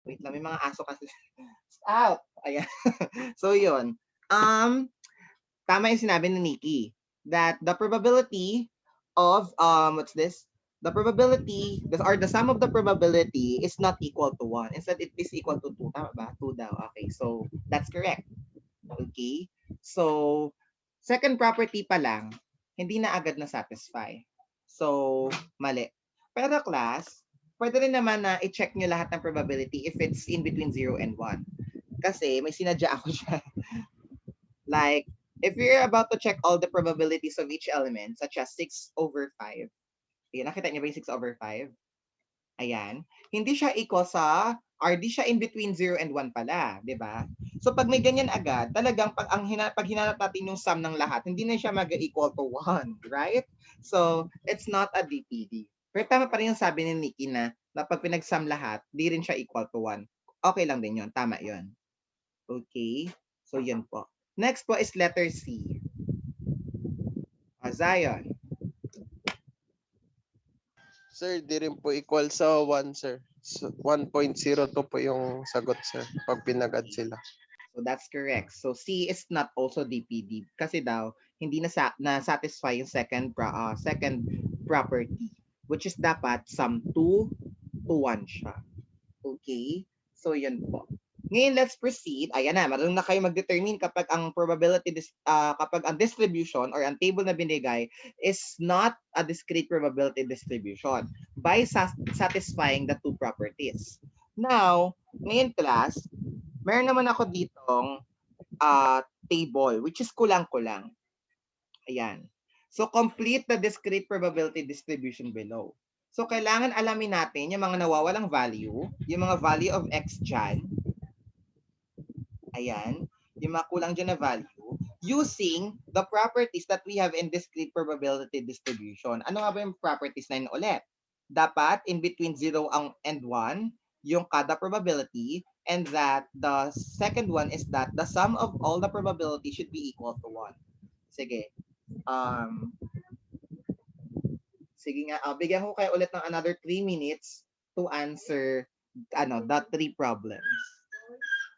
Wait lang, may mga aso kasi. Out! Ayan. So, yun. Tama yung sinabi ni Nikki that the probability of, what's this? The probability, or the sum of the probability is not equal to 1. Instead, it is equal to 2. Tama ba? 2 daw. Okay, so that's correct. Okay? So, second property pa lang, hindi na agad na-satisfy. So, mali. Pero class, pwede rin naman na i-check nyo lahat ng probability if it's in between 0 and 1. Kasi may sinadya ako dyan. Like, if you're about to check all the probabilities of each element, such as 6/5, ayan, nakita niyo ba yung 6/5? Ayan. Hindi siya equal sa, or di siya in between 0 and 1 pala, di ba? So pag may ganyan agad, talagang pag hinanap natin yung sum ng lahat, hindi na siya mag-equal to 1, right? So it's not a DPD. Pero tama pa rin yung sabi ni Nikki na pag pinag-sum lahat, di rin siya equal to 1. Okay lang din yun. Tama yun. Okay. So yun po. Next po is letter C. Zion. Sir, di rin po equal sa 1, sir. So, 1.02 po yung sagot, sir, pag pinag-add sila. So that's correct. So C is not also DPD kasi daw hindi na-satisfy yung second property, which is dapat sum 2 to 1 siya. Okay? So yun po. Ngayon, let's proceed. Ayan na, marunong na kayo mag-determine kapag ang probability, kapag ang distribution or ang table na binigay is not a discrete probability distribution by satisfying the two properties. Now, ngayon class, meron naman ako ditong table which is kulang-kulang. Ayan. So, complete the discrete probability distribution below. So, kailangan alamin natin yung mga nawawalang value, yung mga value of x dyan. Ayan. Yung mga kulang dyan na value using the properties that we have in discrete probability distribution. Ano nga ba yung properties na yun ulit? Dapat in between 0 and 1 yung kada probability, and that the second one is that the sum of all the probability should be equal to 1. Sige. Sige nga, bigyan ko kayo ulit ng another 3 minutes to answer the 3 problems.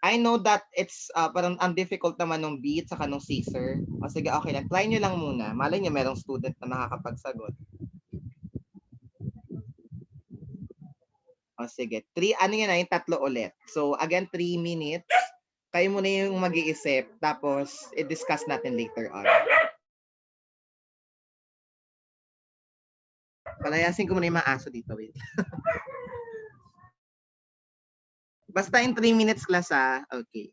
I know that it's parang ang difficult naman nung B at saka nung C, sir. O sige, okay lang. Try nyo lang muna. Malay nyo merong student na makakapagsagot. O sige, 3, yung tatlo ulit. So again, 3 minutes. Kayo muna yung mag-iisip, tapos i-discuss natin later on. Palayasin ko muna yung mga aso dito. Wait. Basta in 3 minutes class okay.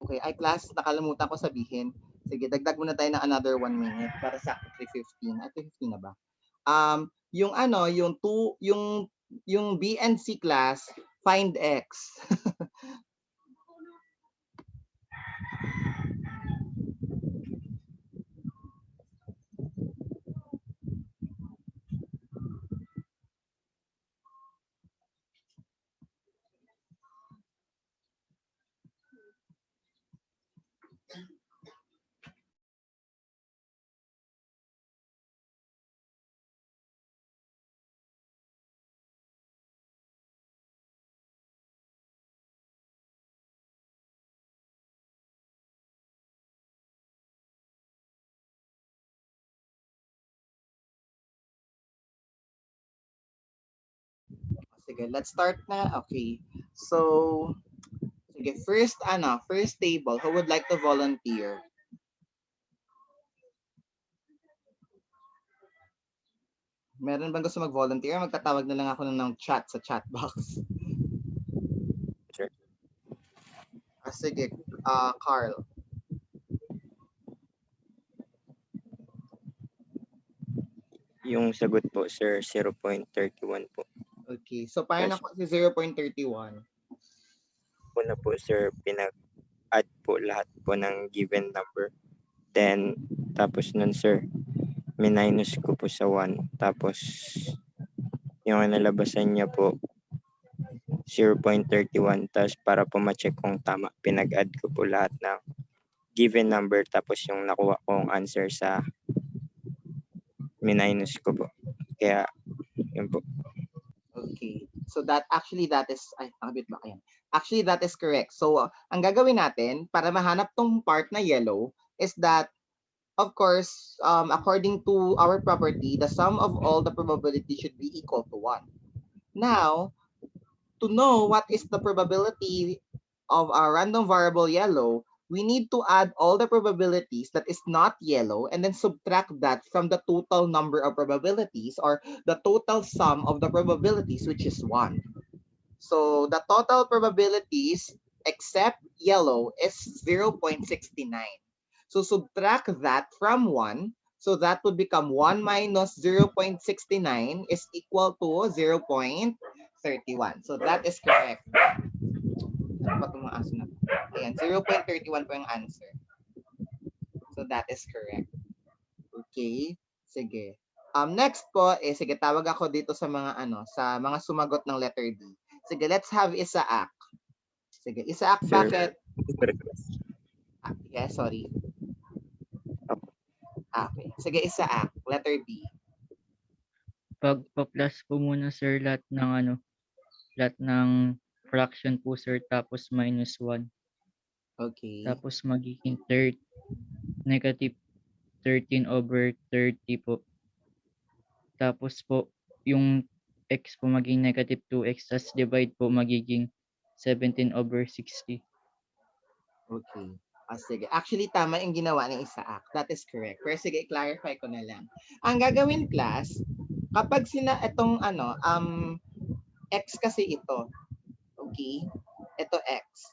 Okay, ay class, nakalimutan ko sabihin. Sige, dagdag muna tayo ng another 1 minute para sa 3:15. At 3:15 na ba? Yung ano, yung B and C class, find X. Sige, let's start na. Okay. So, sige, first table, who would like to volunteer? Meron bang gusto mag-volunteer? Magtatawag na lang ako ng chat sa chat box. Sure. Sige, Carl. Yung sagot po, sir, 0.31 po. Okay, so paano ako si 0.31? Una po, sir, pinag-add po lahat po ng given number. Then, tapos nun, sir, minus ko po sa 1. Tapos, yung nalabasan niya po, 0.31. Tapos, para po ma-check kung tama, pinag-add ko po lahat ng given number. Tapos, yung nakuha kong answer sa minus ko po. Kaya, yun po. Okay. So that is ay bit ba yan? Actually that is correct. So ang gagawin natin para mahanap tong part na yellow is that of course according to our property the sum of all the probability should be equal to 1. Now, to know what is the probability of a random variable yellow, we need to add all the probabilities that is not yellow and then subtract that from the total number of probabilities or the total sum of the probabilities, which is 1. So the total probabilities except yellow is 0.69. So subtract that from 1. So that would become 1 minus 0.69 is equal to 0.31. So that is correct. Ano pa itong mga aso na? Ayan, 0.31 po yung answer. So that is correct. Okay, sige. Next po, sige, tawag ako dito sa mga sa mga sumagot ng letter D. Sige, let's have Isaac. Sige, Isaac, Sir, bakit? Yeah, sorry. Okay. Sige, Isaac, letter B. Pag-plus po muna sir lahat ng fraction po sir tapos minus 1. Okay. Tapos magiging negative 13 over 30 po. Tapos po yung x po magiging negative 2x tas divide po magiging 17 over 60. Okay. Sige. Actually, tama yung ginawa ng Isaac. That is correct. Pero sige, i-clarify ko na lang. Ang gagawin class, kapag itong x kasi ito. Okay? Ito x.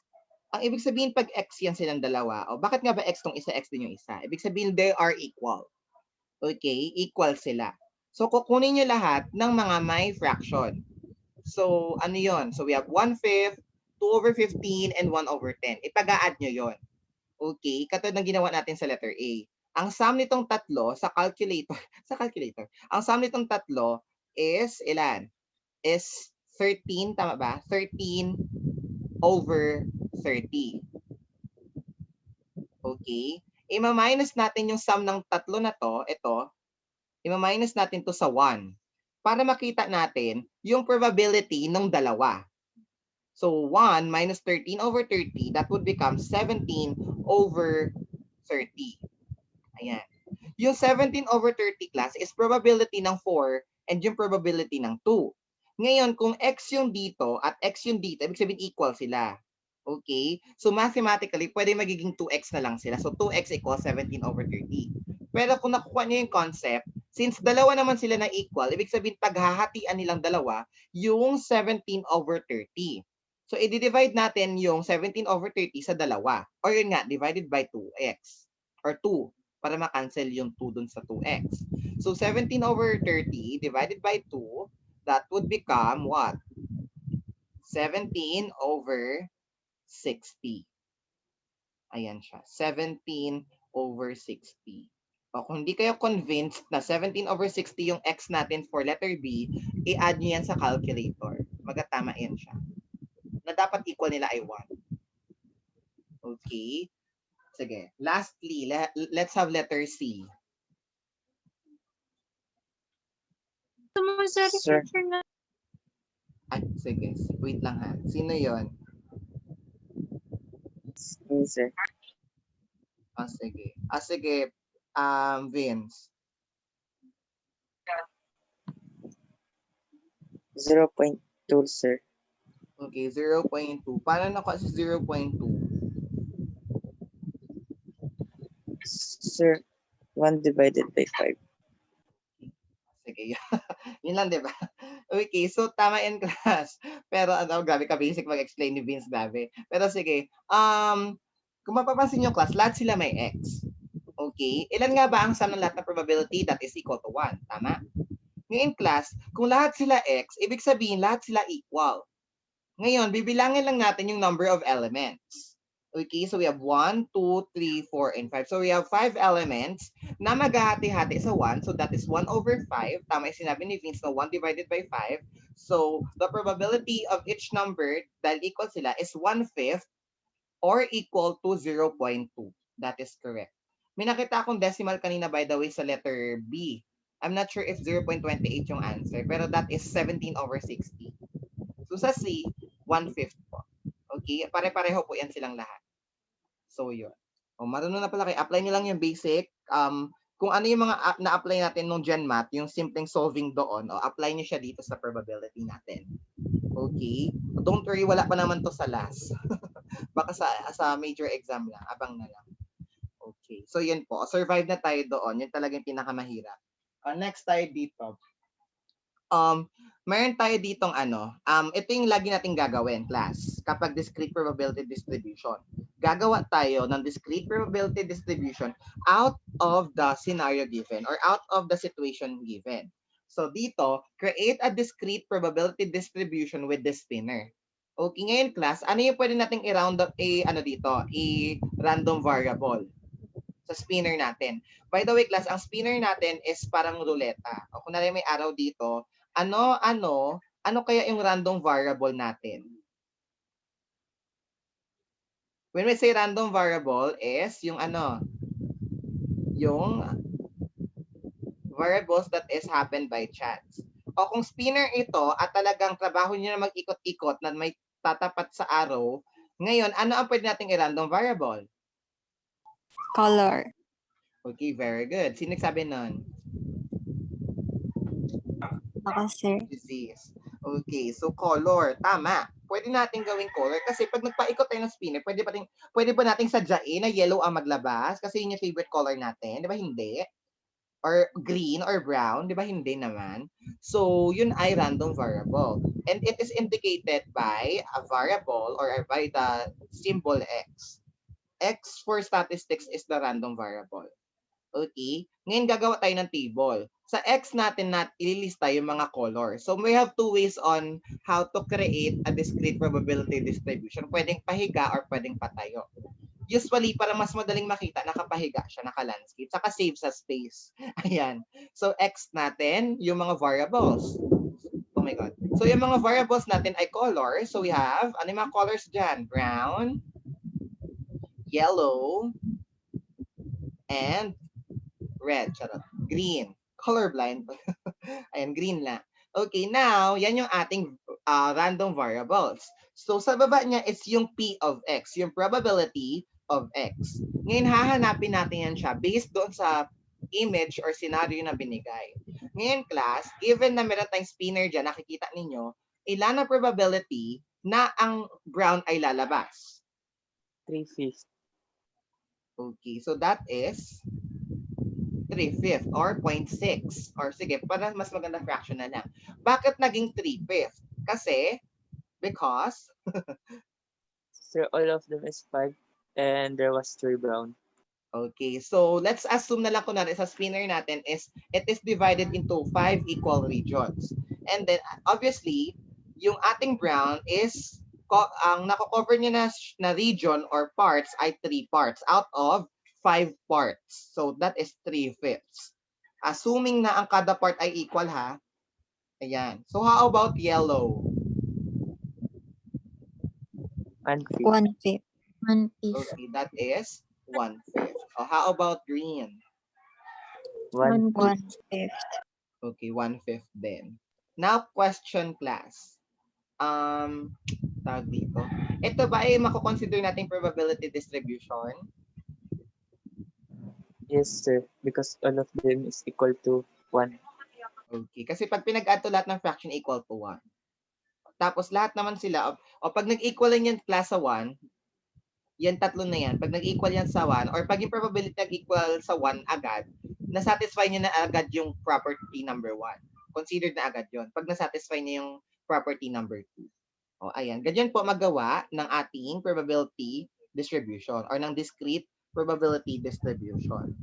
Ang ibig sabihin pag x yan silang dalawa, o bakit nga ba x tong isa, x din yung isa? Ibig sabihin they are equal. Okay? Equal sila. So, kukunin nyo lahat ng mga may fraction. So, ano yon? So, we have 1/5, 2 over 15, and 1 over 10. Ipag-a-add nyo yon. Okay? Katulad ng ginawa natin sa letter A. Ang sum nitong tatlo sa calculator, ang sum nitong tatlo is ilan? Is 13, tama ba? 13 over 30. Okay? Ima-minus natin yung sum ng tatlo na to, ito, ima-minus natin to sa 1 para makita natin yung probability ng dalawa. So 1 minus 13 over 30, that would become 17 over 30. Ayan. Yung 17 over 30 class is probability ng 4 and yung probability ng 2. Ngayon, kung x yung dito at x yung dito, ibig sabihin equal sila. Okay? So mathematically, pwede magiging 2x na lang sila. So 2x equals 17 over 30. Pero kung nakuha niyo yung concept, since dalawa naman sila na equal, ibig sabihin paghahatian nilang dalawa, yung 17 over 30. So, i-divide natin yung 17/30 sa dalawa. Or yun nga, divided by 2x. Or 2. Para ma-cancel yung 2 dun sa 2x. So, 17/30 divided by 2, that would become what? 17/60. Ayan siya. 17/60. O kung hindi kayo convinced na 17/60 yung x natin for letter B, i-add nyo yan sa calculator. Magatama yan siya. Na dapat equal nila ay 1. Okay? Sige. Lastly, let's have letter C. Sir, Ay, sige. Wait lang ha. Sino yon? sir. Sige. Sige. Vince. 0.2, sir. Okay, 0.2. Paano na kasi 0.2? Sir, 1 divided by 5. Sige. Yun lang, di ba? Okay, so tama yan, class. Pero grabe ka basic mag-explain ni Vince, grabe. Pero sige. Kung mapapansin nyo, class, lahat sila may x. Okay? Ilan nga ba ang sum ng lahat ng probability? That is equal to 1. Tama? Ngayon, class, kung lahat sila x, ibig sabihin lahat sila equal. Ngayon, bibilangin lang natin yung number of elements. Okay, so we have 1, 2, 3, 4, and 5. So we have 5 elements na maghahati-hati sa 1. So that is 1/5. Tama yung sinabi ni Vince na 1 divided by 5. So the probability of each number dahil equal sila is 1/5 or equal to 0.2. That is correct. May nakita akong decimal kanina, by the way, sa letter B. I'm not sure if 0.28 yung answer, pero that is 17/60. So sa C, 1/5 po. Okay? Pare-pareho po yan silang lahat. So yun. O, marunong na pala kayo. Apply nyo lang yung basic. Kung ano yung mga na-apply natin nung GenMath, yung simpleng solving doon, apply nyo siya dito sa probability natin. Okay? Don't worry, wala pa naman to sa last. Baka sa major exam lang. Abang na lang. Okay. So yun po. Survive na tayo doon. Yun talaga yung pinakamahirap. Next tayo dito. Meron tayo ditong ito yung lagi nating gagawin, class, kapag discrete probability distribution. Gagawa tayo ng discrete probability distribution out of the scenario given or out of the situation given. So dito, create a discrete probability distribution with the spinner. Okay, ngayon class, ano yung pwede nating i-round up, i-random variable sa spinner natin. By the way, class, ang spinner natin is parang ruleta. O kung may araw dito, ano kaya yung random variable natin? When we say random variable is yung yung variables that is happen by chance. O kung spinner ito at talagang trabaho niyo na mag-ikot-ikot na may tatapat sa arrow, ngayon, ano ang pwede nating i-random variable? Color. Okay, very good. Sino nagsabi nun? Ako, sir. Disease. Okay, so color. Tama. Pwede natin gawing color kasi pag nagpaikot tayo ng spinner, pwede ba nating sadyain na yellow ang maglabas kasi yun yung favorite color natin? Di ba hindi? Or green or brown? Di ba hindi naman? So, yun ay random variable. And it is indicated by a variable or by the symbol X. X for statistics is the random variable. Okay? Ngayon gagawa tayo ng table. Sa X natin ililista yung mga color. So we have two ways on how to create a discrete probability distribution. Pwedeng pahiga or pwedeng patayo. Usually, para mas madaling makita, nakapahiga siya, naka-landscape. Saka save sa space. Ayan. So X natin, yung mga variables. Oh my God. So yung mga variables natin ay color. So we have, ano yung mga colors dyan? Brown, yellow, and red. Charot. Green. Colorblind. Ayan, green lang. Okay, now, yan yung ating random variables. So, sa baba niya is yung P of X, yung probability of X. Ngayon, hahanapin natin yan siya based doon sa image or scenario na binigay. Ngayon, class, given na meron tayong spinner dyan, nakikita ninyo, ilan ang probability na ang brown ay lalabas? 3/5. Okay, so that is 3/5 or 0.6. Or sige, para mas maganda fraction na lang. Bakit naging 3/5? Kasi Because Sir, all of them is 5 and there was 3 brown. okay, so let's assume na lang kunwari sa spinner natin is it is divided into 5 equal regions. And then obviously, yung ating brown is ang nako-cover niya na region or parts ay 3 parts out of 5 parts. So that is 3/5. Assuming na ang kada part ay equal ha. Ayan. So how about yellow? 1/5. 1/5. 1/5. Okay, that is 1/5. Oh, how about green? 1/5. 1/5. Okay, 1/5 din. Now, question class. Tawag dito. Ito ba ay mako-consider nating probability distribution? Yes, sir. Because all of them is equal to 1. Okay, kasi pag pinag-add to lahat ng fraction equal to 1. Tapos lahat naman sila, o pag nag-equal yan class sa 1, yan tatlo na yan. Pag nag-equal yan sa 1, or pag yung probability nag-equal sa 1 agad, nasatisfy niya na agad yung property number 1. Considered na agad yon. Pag nasatisfy niya yung property number 2. O, ayan. Ganyan po magawa ng ating probability distribution or ng discrete probability distribution.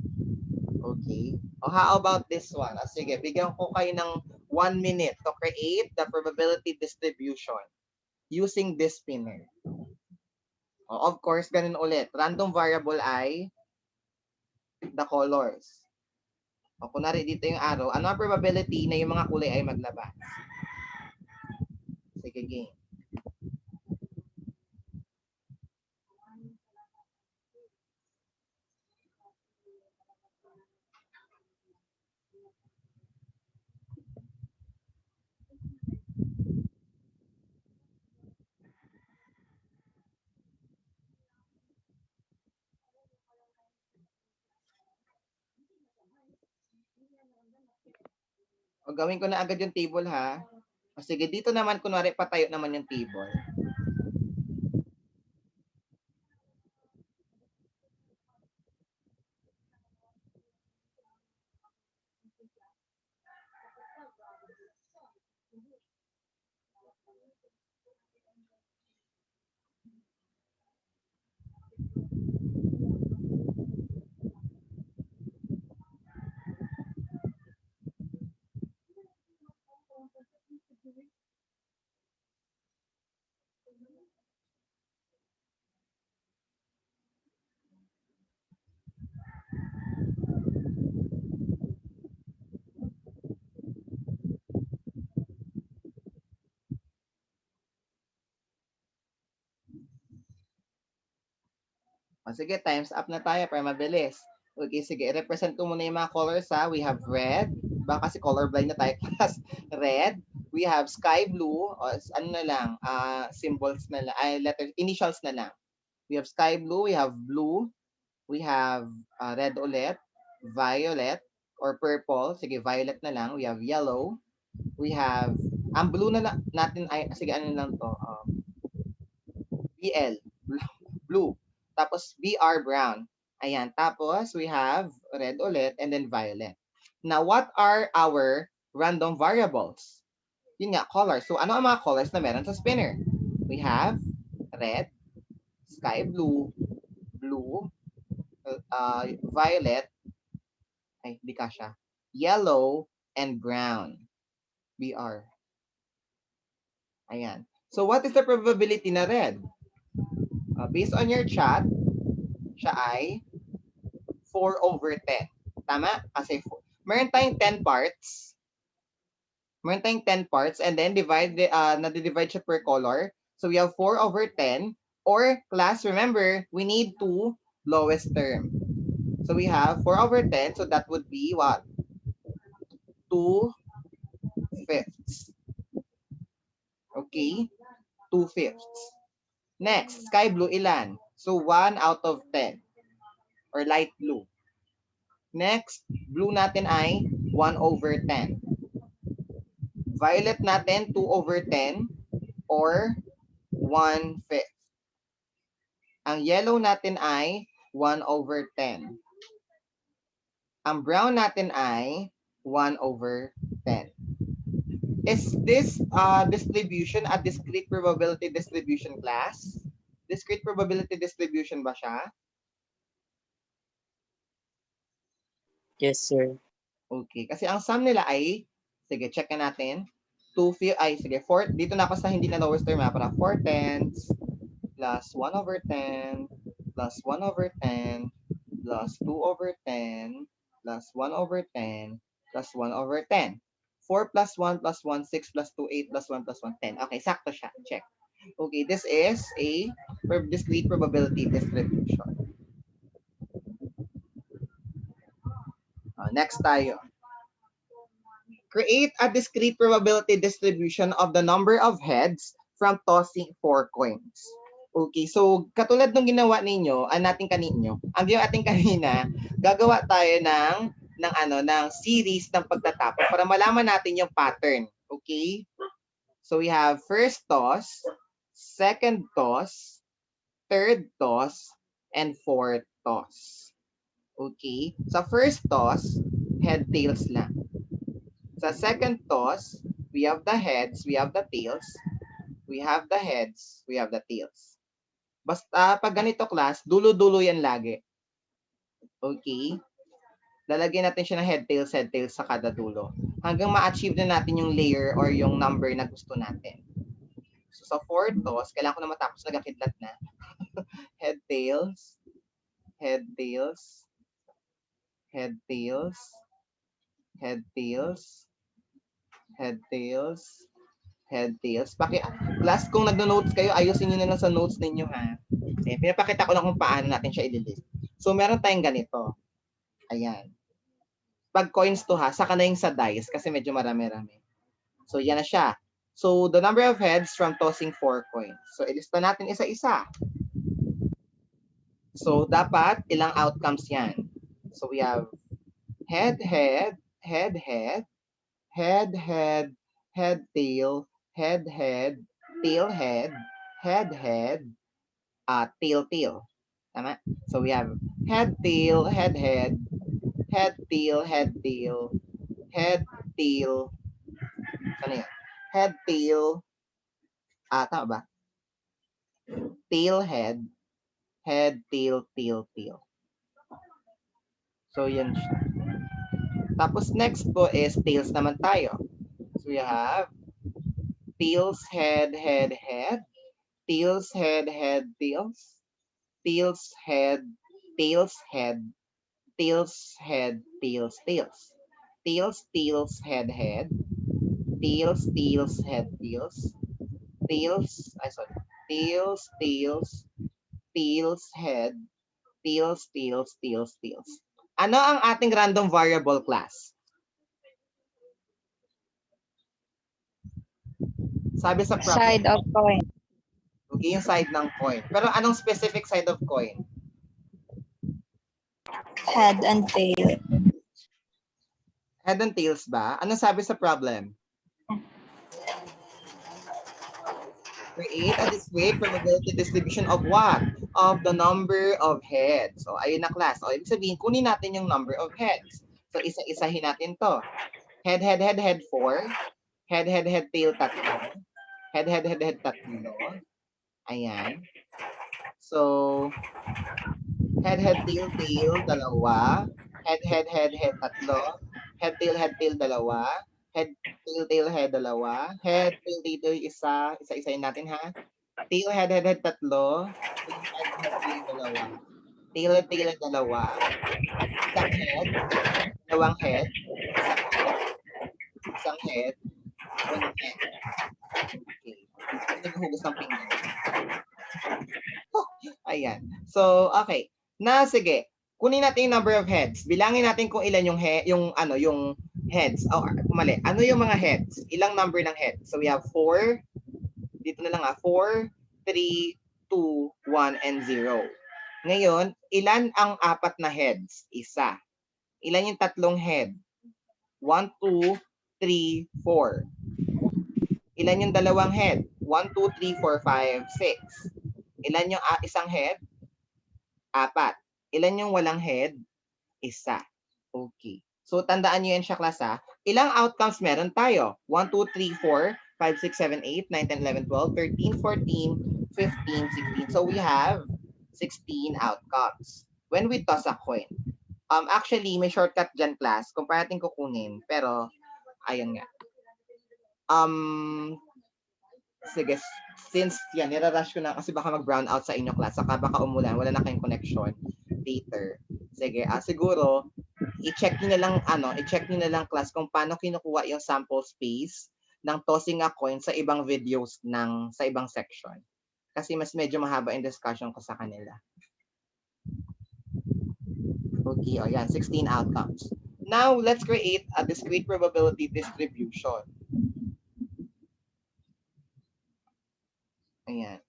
Okay. O, how about this one? O, sige, bigyan ko kayo ng 1 minute to create the probability distribution using this spinner. O, of course, ganun ulit. Random variable ay the colors. O, kunwari dito yung arrow, ano ang probability na yung mga kulay ay maglabas? Sige, game. O, gawin ko na agad yung table ha. O, sige, dito naman, kunwari, patayo naman yung table. O, sige, times up na tayo para mabilis. Okay, sige, represent ko muna yung mga colors ha. We have red. Baka kasi colorblind na tayo class. Red. We have sky blue. O, ano na lang, symbols na lang, ay letters, initials na lang. We have sky blue, we have blue, we have red ulit, violet, or purple. Sige, violet na lang. We have yellow. We have, ang blue na natin ay, sige, ano lang to, BL, blue. Tapos BR, brown. Ayan. Tapos we have red ulit and then violet. Now, what are our random variables? Yun nga, colors. So, ano ang mga colors na meron sa spinner? We have red, sky blue, blue, violet, ay, di kasha, yellow, and brown. BR. Ayan. So, what is the probability na red? Based on your chat, siya ay 4/10. Tama? Kasi meron tayong 10 parts. Meron tayong 10 parts and then na-divide siya per color. So we have 4/10 or class, remember, we need two lowest term. So we have 4/10, so that would be what? 2/5. Okay? 2/5. Next, sky blue ilan? So 1 out of 10 or light blue. Next, blue natin ay 1/10. Violet natin 2/10 or 1/5. Ang yellow natin ay 1/10. Ang brown natin ay 1/10. Is this distribution a discrete probability distribution class? Discrete probability distribution ba siya? Yes, sir. Okay, kasi ang sum nila ay, sige, check na natin. 4, dito na ako sa hindi na lowest term, para 4/10 plus 1/10 plus 1/10 plus 2/10 plus 1/10 plus 1/10. 4 plus 1 plus 1, 6 plus 2, 8 plus 1 plus 1, 10. Okay, sakto siya. Check. Okay, this is a discrete probability distribution. Next tayo. Create a discrete probability distribution of the number of heads from tossing 4 coins. Okay, so katulad ng ginawa ninyo, ang ginawa ating kanina, gagawa tayo ng series ng pagtatapos para malaman natin yung pattern. Okay? So we have first toss, second toss, third toss, and fourth toss. Okay? Sa first toss, head tails lang. Sa second toss, we have the heads, we have the tails, we have the heads, we have the tails. Basta pag ganito class, dulo-dulo yan lagi. Okay? Lalagyan natin siya ng head, tails sa kada dulo. Hanggang ma-achieve na natin yung layer or yung number na gusto natin. So sa fourth toss, kailangan ko na matapos, nagkakidlat na. Head, tails, head, tails, head, tails, head, tails, head, tails, head, tails. Class, kung nagno-notes kayo, ayusin nyo na lang sa notes ninyo, ha? Kasi pinapakita ko lang kung paano natin siya i-list. So, meron tayong ganito. Ayan. Pag coins to, ha, saka na yung sa dice kasi medyo marami-rami. So, yan na siya. So, the number of heads from tossing 4 coins. So, ilista natin isa-isa. So, dapat ilang outcomes yan. So, we have head, head, head, head, head, head, head, tail, head, head, tail, head, head, head, tail, tail. Tama? So we have head, tail, head, head, head, tail, head, tail, head, tail. Ano yan? Head, tail. Tama ba? Tail, head, head, tail, tail, tail. So yan siya. Tapos next po is tails naman tayo. So we have tails, head, head, head, tails, head, head, tails, tails, head, tails, head, tails, head, tails, tails, tails, tails, head, head, tails, tails, head, tails, tails, tails, tails, tails, head, tails, tails, tails, tails. Ano ang ating random variable class? Sabi sa problem. Side of coin. Okay, yung side ng coin. Pero anong specific side of coin? Head and tail. Head and tails ba? Anong sabi sa problem? Create a discrete probability distribution of what? Of the number of heads. So, ayun na class. O, ibig sabihin, kunin natin yung number of heads. So, isa-isahin natin to. Head, head, head, head, 4. Head, head, head, tail, 3. Head, head, head, head, 3. Ayan. So, head, head, tail, tail, 2. Head, head, head, head, 3. Head, tail, 2. Head, tail, head, 2. Head, tail, isa. Isa-isahin natin, ha? Tail, head, 3. Tail, tail, 2. Tail, 2. Isang head, dalawang head, isang head, walang head. Okay. Hindi naghuhugas ng pinggan. Ayan. So, okay. Sige. Kunin natin yung number of heads. Bilangin natin kung ilan yung yung heads. Mali. Ano yung mga heads? Ilang number ng heads? So we have 4. Dito na lang 4, 3, 2, 1, and 0. Ngayon, ilan ang 4 na heads? Isa. Ilan yung 3 head? 1, 2, 3, 4. Ilan yung 2 head? 1, 2, 3, 4, 5, 6. Ilan yung isang head? 4. Ilan yung walang head? Isa. Okay. So, tandaan nyo yan siya, class, ha? Ilang outcomes meron tayo? 1, 2, 3, 4, 5, 6, 7, 8, 9, 10, 11, 12, 13, 14, 15, 16. So, we have 16 outcomes when we toss a coin. Actually, may shortcut dyan, class, kung paano natin kukunin. Pero, ayun nga. Sige, since yan, nirarush ko na kasi baka mag-brown out sa inyo, class. Saka baka umulan, wala na kayong connection later. Sige, siguro, i-check niyo na lang, i-check niyo na lang, class, kung paano kinukuha yung sample space ng tossing a coin sa ibang videos sa ibang section. Kasi mas medyo mahaba yung discussion ko sa kanila. Okay, yan, 16 outcomes. Now, let's create a discrete probability distribution. Ayan.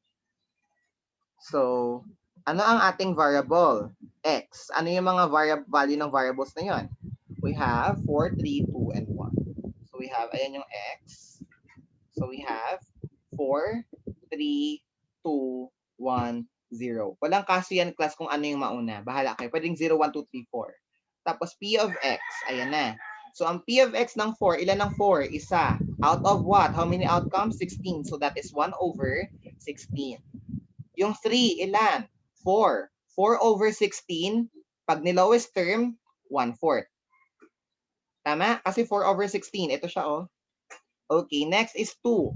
So, ano ang ating variable? X. Ano yung mga value ng variables na yon? We have 4, 3, 2, and 1. So, we have, ayan yung X. So, we have 4, 3, 2, 1, 0. Walang kaso yan, class, kung ano yung mauna. Bahala kayo. Pwedeng 0, 1, 2, 3, 4. Tapos, P of X. Ayan na. So, ang P of X ng 4, ilan ng 4? Isa. Out of what? How many outcomes? 16. So, that is 1 over 16. Yung 3, ilan? 4. 4 over 16, pag ni-lowest term, 1/4. Tama? Kasi 4 over 16. Ito siya, oh. Okay, next is 2.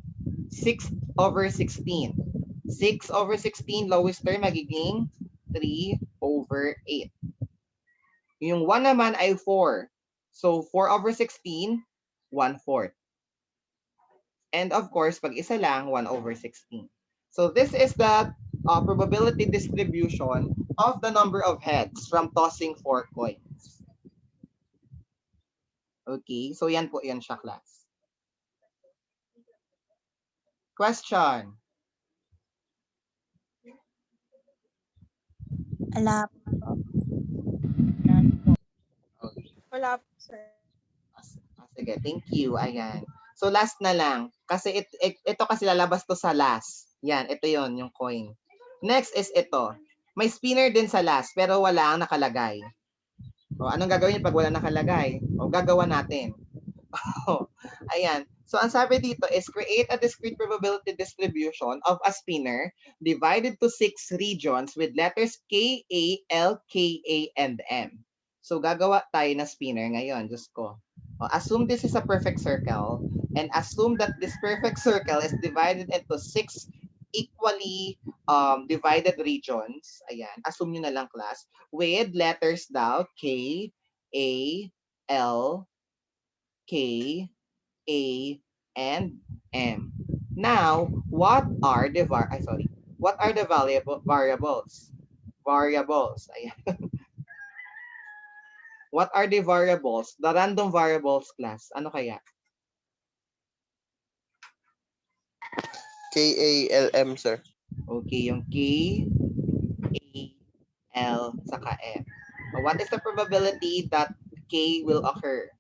6 over 16. 6 over 16, lowest term, magiging 3 over 8. Yung 1 naman ay 4. So, 4 over 16, 1/4. And of course, pag isa lang, 1 over 16. So, this is the probability distribution of the number of heads from tossing 4 coins. Okay, so yan po yan siya, class. Question. Wala po. Okay. Wala po, sir. Sige, thank you. Ayan. So last na lang. Kasi ito kasi lalabas to sa last. Yan, ito yon yung coin. Next is ito. May spinner din sa last, pero wala ang nakalagay. O, anong gagawin niyo pag wala nakalagay? O, gagawa natin. Ayan. So, ang sabi dito is create a discrete probability distribution of a spinner divided to 6 regions with letters K, A, L, K, A, and M. So, gagawa tayo na spinner ngayon. Diyos ko. Assume this is a perfect circle and assume that this perfect circle is divided into 6 equally divided regions. Ayan. Assume nyo na lang, class. With letters daw K, A, L, K, A, and M. Now, what are the variables? Variables. Ayan. What are the variables? The random variables, class. Ano kaya? KALM, sir. Okay, yung K, A, L, saka M. What is the probability that K will occur?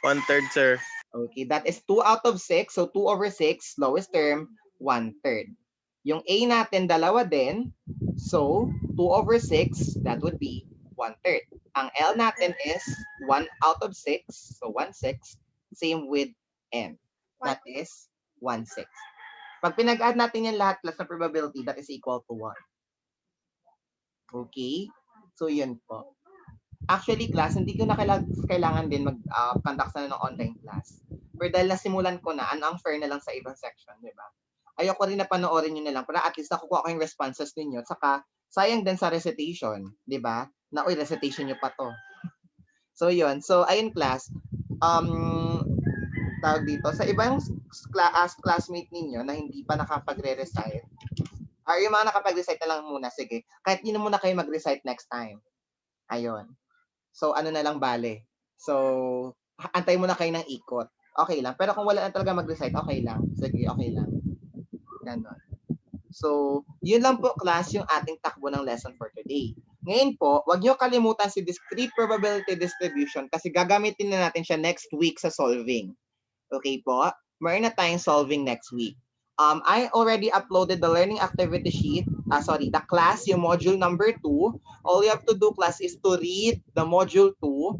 1/3, sir. Okay, that is 2 out of 6. So 2 over 6, lowest term, 1/3. Yung A natin, dalawa din. So 2 over 6, that would be 1/3. Ang L natin is 1 out of 6. So 1/6. Same with M. That is 1/6. Pag pinag-add natin yung lahat plus ng probability, that is equal to 1. Okay? So yun po. Actually, class, hindi ko na kailangan din mag-conduct na ng online class. Pero dahil nasimulan ko na, unfair na lang sa ibang section, di ba? Ayoko rin na panoorin nyo na lang para at least nakukuha ko yung responses ninyo. Saka, sayang din sa recitation, di ba? Na, uy, recitation nyo pa to. So, yun. So, ayun, class. Tawag dito, sa ibang classmate ninyo na hindi pa nakapagre-recite, or yung mga nakapag-recite na lang muna, sige. Kahit hindi na muna kayo mag-recite next time. Ayun. So, ano na lang bale. So, antay muna kayo ng ikot. Okay lang. Pero kung wala na talaga mag-recite, okay lang. Sige, okay lang. Ganon. So, yun lang po, class, yung ating takbo ng lesson for today. Ngayon po, wag nyo kalimutan si discrete probability distribution kasi gagamitin na natin siya next week sa solving. Okay po? Meron na tayong solving next week. I already uploaded the learning activity sheet the class, yung module number 2. All you have to do, class, is to read the module 2.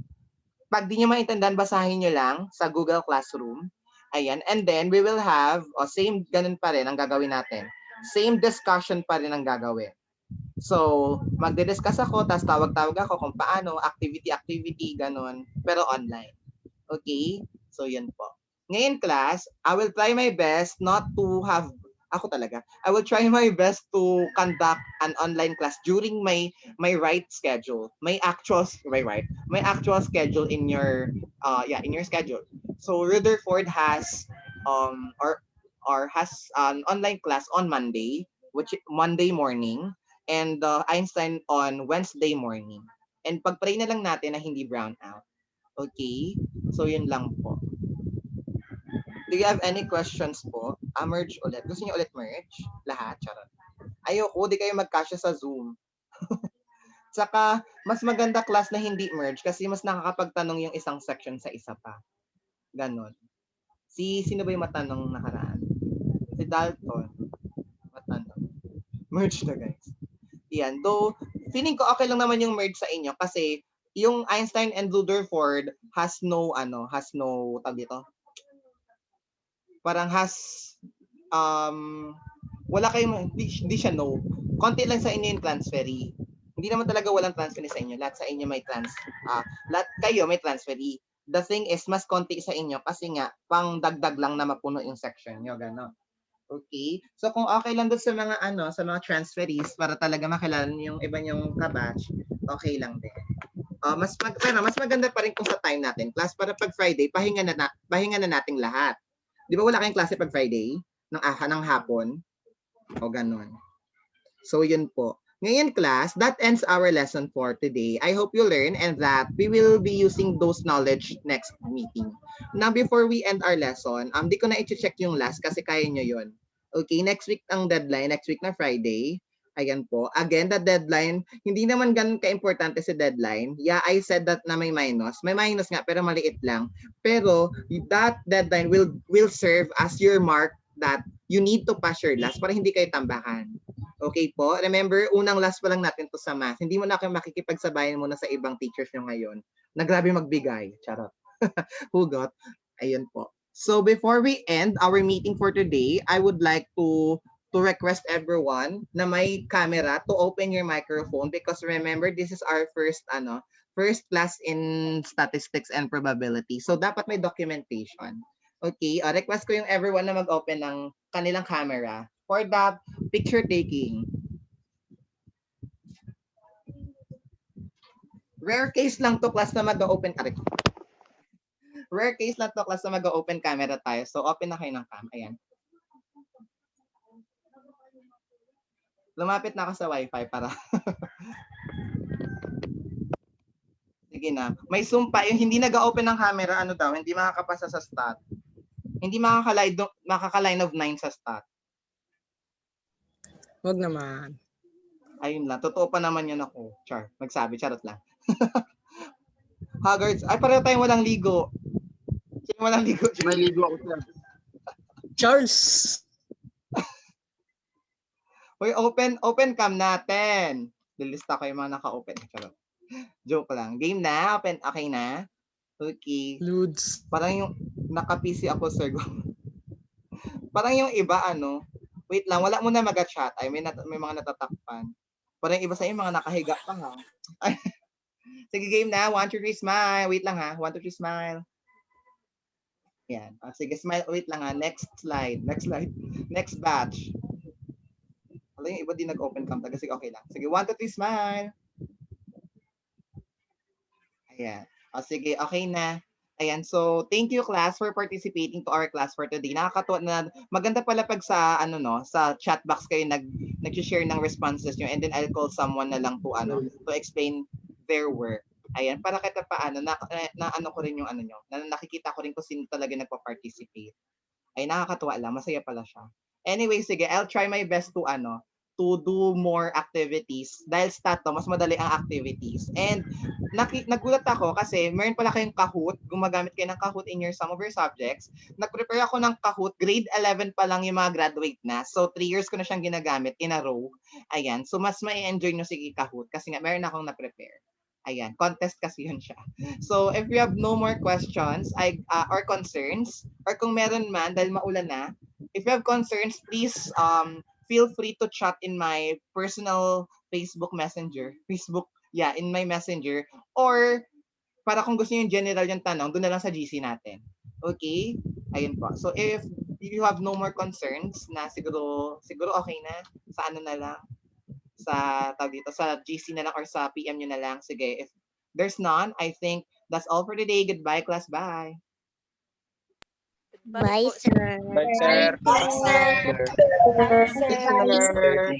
Pag di nyo maintindihan, basahin nyo lang sa Google Classroom. Ayan. And then, we will have, same, ganun pa rin ang gagawin natin. Same discussion pa rin ang gagawin. So, magdi-discuss ako, tapos tawag-tawag ako kung paano, activity, ganun, pero online. Okay? So, yun po. Ngayon, class, I will try my best not to have, I will try my best to conduct an online class during my right schedule, my actual schedule in your schedule. So Rutherford has has an online class on Monday, Monday morning, and Einstein on Wednesday morning. And pag-pray na lang natin na hindi brown out. Okay? So yun lang po. Do you have any questions po? Merge ulit. Gusto niyo ulit merge? Lahat? Charot. Ayoko, di kayo magkasya sa Zoom. Tsaka, mas maganda class na hindi merge kasi mas nakakapagtanong yung isang section sa isa pa. Ganon. Sino ba yung matanong nakaraan? Si Dalton. Matanong. Merge na, guys. Yan. Though, feeling ko okay lang naman yung merge sa inyo kasi yung Einstein and Rutherford has no, tawag dito, parang wala kayong, di siya no. Konti lang sa inyo yung transferee. Hindi naman talaga walang transferee sa inyo. Lahat sa inyo may lahat kayo may transferee. The thing is, mas konti sa inyo kasi nga, pang dagdag lang na mapuno yung section nyo, gano'n. Okay? So, kung okay lang doon sa mga, sa mga transferees, para talaga makilala niyo yung iba niyong kabatch, okay lang din. Mas maganda pa rin kung sa time natin. Class, para pag Friday, pahinga na nating lahat. Di ba wala kayong klase pag Friday? Ng hapon? O ganun. So, yun po. Ngayon, class, that ends our lesson for today. I hope you learn and that we will be using those knowledge next meeting. Now, before we end our lesson, di ko na i-check yung last kasi kaya nyo yun. Okay, next week ang deadline, next week na Friday. Ayan po. Again, the deadline, hindi naman ganun ka-importante si deadline. Yeah, I said that na may minus. May minus nga, pero maliit lang. Pero that deadline will serve as your mark that you need to pass your last para hindi kayo tambakan. Okay po? Remember, unang last pa lang natin to sa math. Hindi mo na kayo makikipagsabayan muna sa ibang teachers nyo ngayon. Nagrabe magbigay. Charot. Hugot. Ayun po. So before we end our meeting for today, I would like to request everyone na may camera to open your microphone because remember, this is our first class in statistics and probability. So dapat may documentation. Okay, request ko yung everyone na mag-open ng kanilang camera for that picture taking. Rare case lang to class na mag-open Rare case lang to class na mag-open camera tayo. So open na kayo ng cam. Ayan. Lumapit na ako sa wifi para. Sige na. May sumpa. Yung hindi nag-open ng camera, hindi makakapasa sa stat. Hindi makaka-line of 9 sa stat. Wag naman. Ayun lang. Totoo pa naman yun ako. Char. Magsabi. Charot lang. Haggards. Ay, pareho tayong walang ligo. Sino walang ligo? May ligo ako, sir. Charles! Hoy, open cam natin. Lilista ko yung mga naka-open. Charot. Joke lang. Game na? Open. Okay na? Okay. Ludes. Parang yung naka-PC ako, sir. Parang yung iba, wait lang, wala mo na mag-chat. Ay, may mga natatakpan. Parang iba sa inyo, mga nakahiga pa, ha? Ay, sige, game na. 1, 2, 3, smile. Wait lang, ha? 1, 2, 3, smile. Yan. Sige, smile. Wait lang, ha? Next slide. Next batch. Wala yung iba din nag-open cam. Sige, okay lang. Sige, 1, 2, 3, smile. Ayan. Sige, okay na. Ayan, so thank you class for participating to our class for today. Nakakatuwa na maganda pala pag sa sa chat box kayo nag-share ng responses nyo and then I'll call someone na lang to explain their work. Ayan, para kita paano na ko rin yung nyo, na nakikita ko rin kung sino talaga nagpa-participate. Ay nakakatuwa lang, masaya pala siya. Anyway, sige, I'll try my best to to do more activities. Dahil stat to, mas madali ang activities. And nagulat ako kasi meron pala kayong Kahoot, gumagamit kayo ng Kahoot in some of your subjects. Nag-prepare ako ng Kahoot, grade 11 pa lang yung mga graduate na. So 3 years ko na siyang ginagamit in a row. Ayan, so mas ma-enjoy nyo si Kahoot kasi nga meron akong na-prepare. Ayan, contest kasi yun siya. So if you have no more questions or concerns, or kung meron man dahil maulan na, if you have concerns, please feel free to chat in my personal Facebook Messenger. In my Messenger. Or para kung gusto niyo yung general yung tanong, doon na lang sa GC natin. Okay? Ayun po. So if you have no more concerns na siguro okay na, sa ano na lang, sa GC na lang or sa PM nyo na lang. Sige, if there's none, I think that's all for today. Goodbye, class. Bye. Bye, sir. Bye, sir. Bye, sir. Bye, Bye, sir.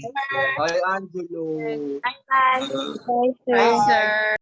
Hi, Angelo. Bye, sir. Bye, sir.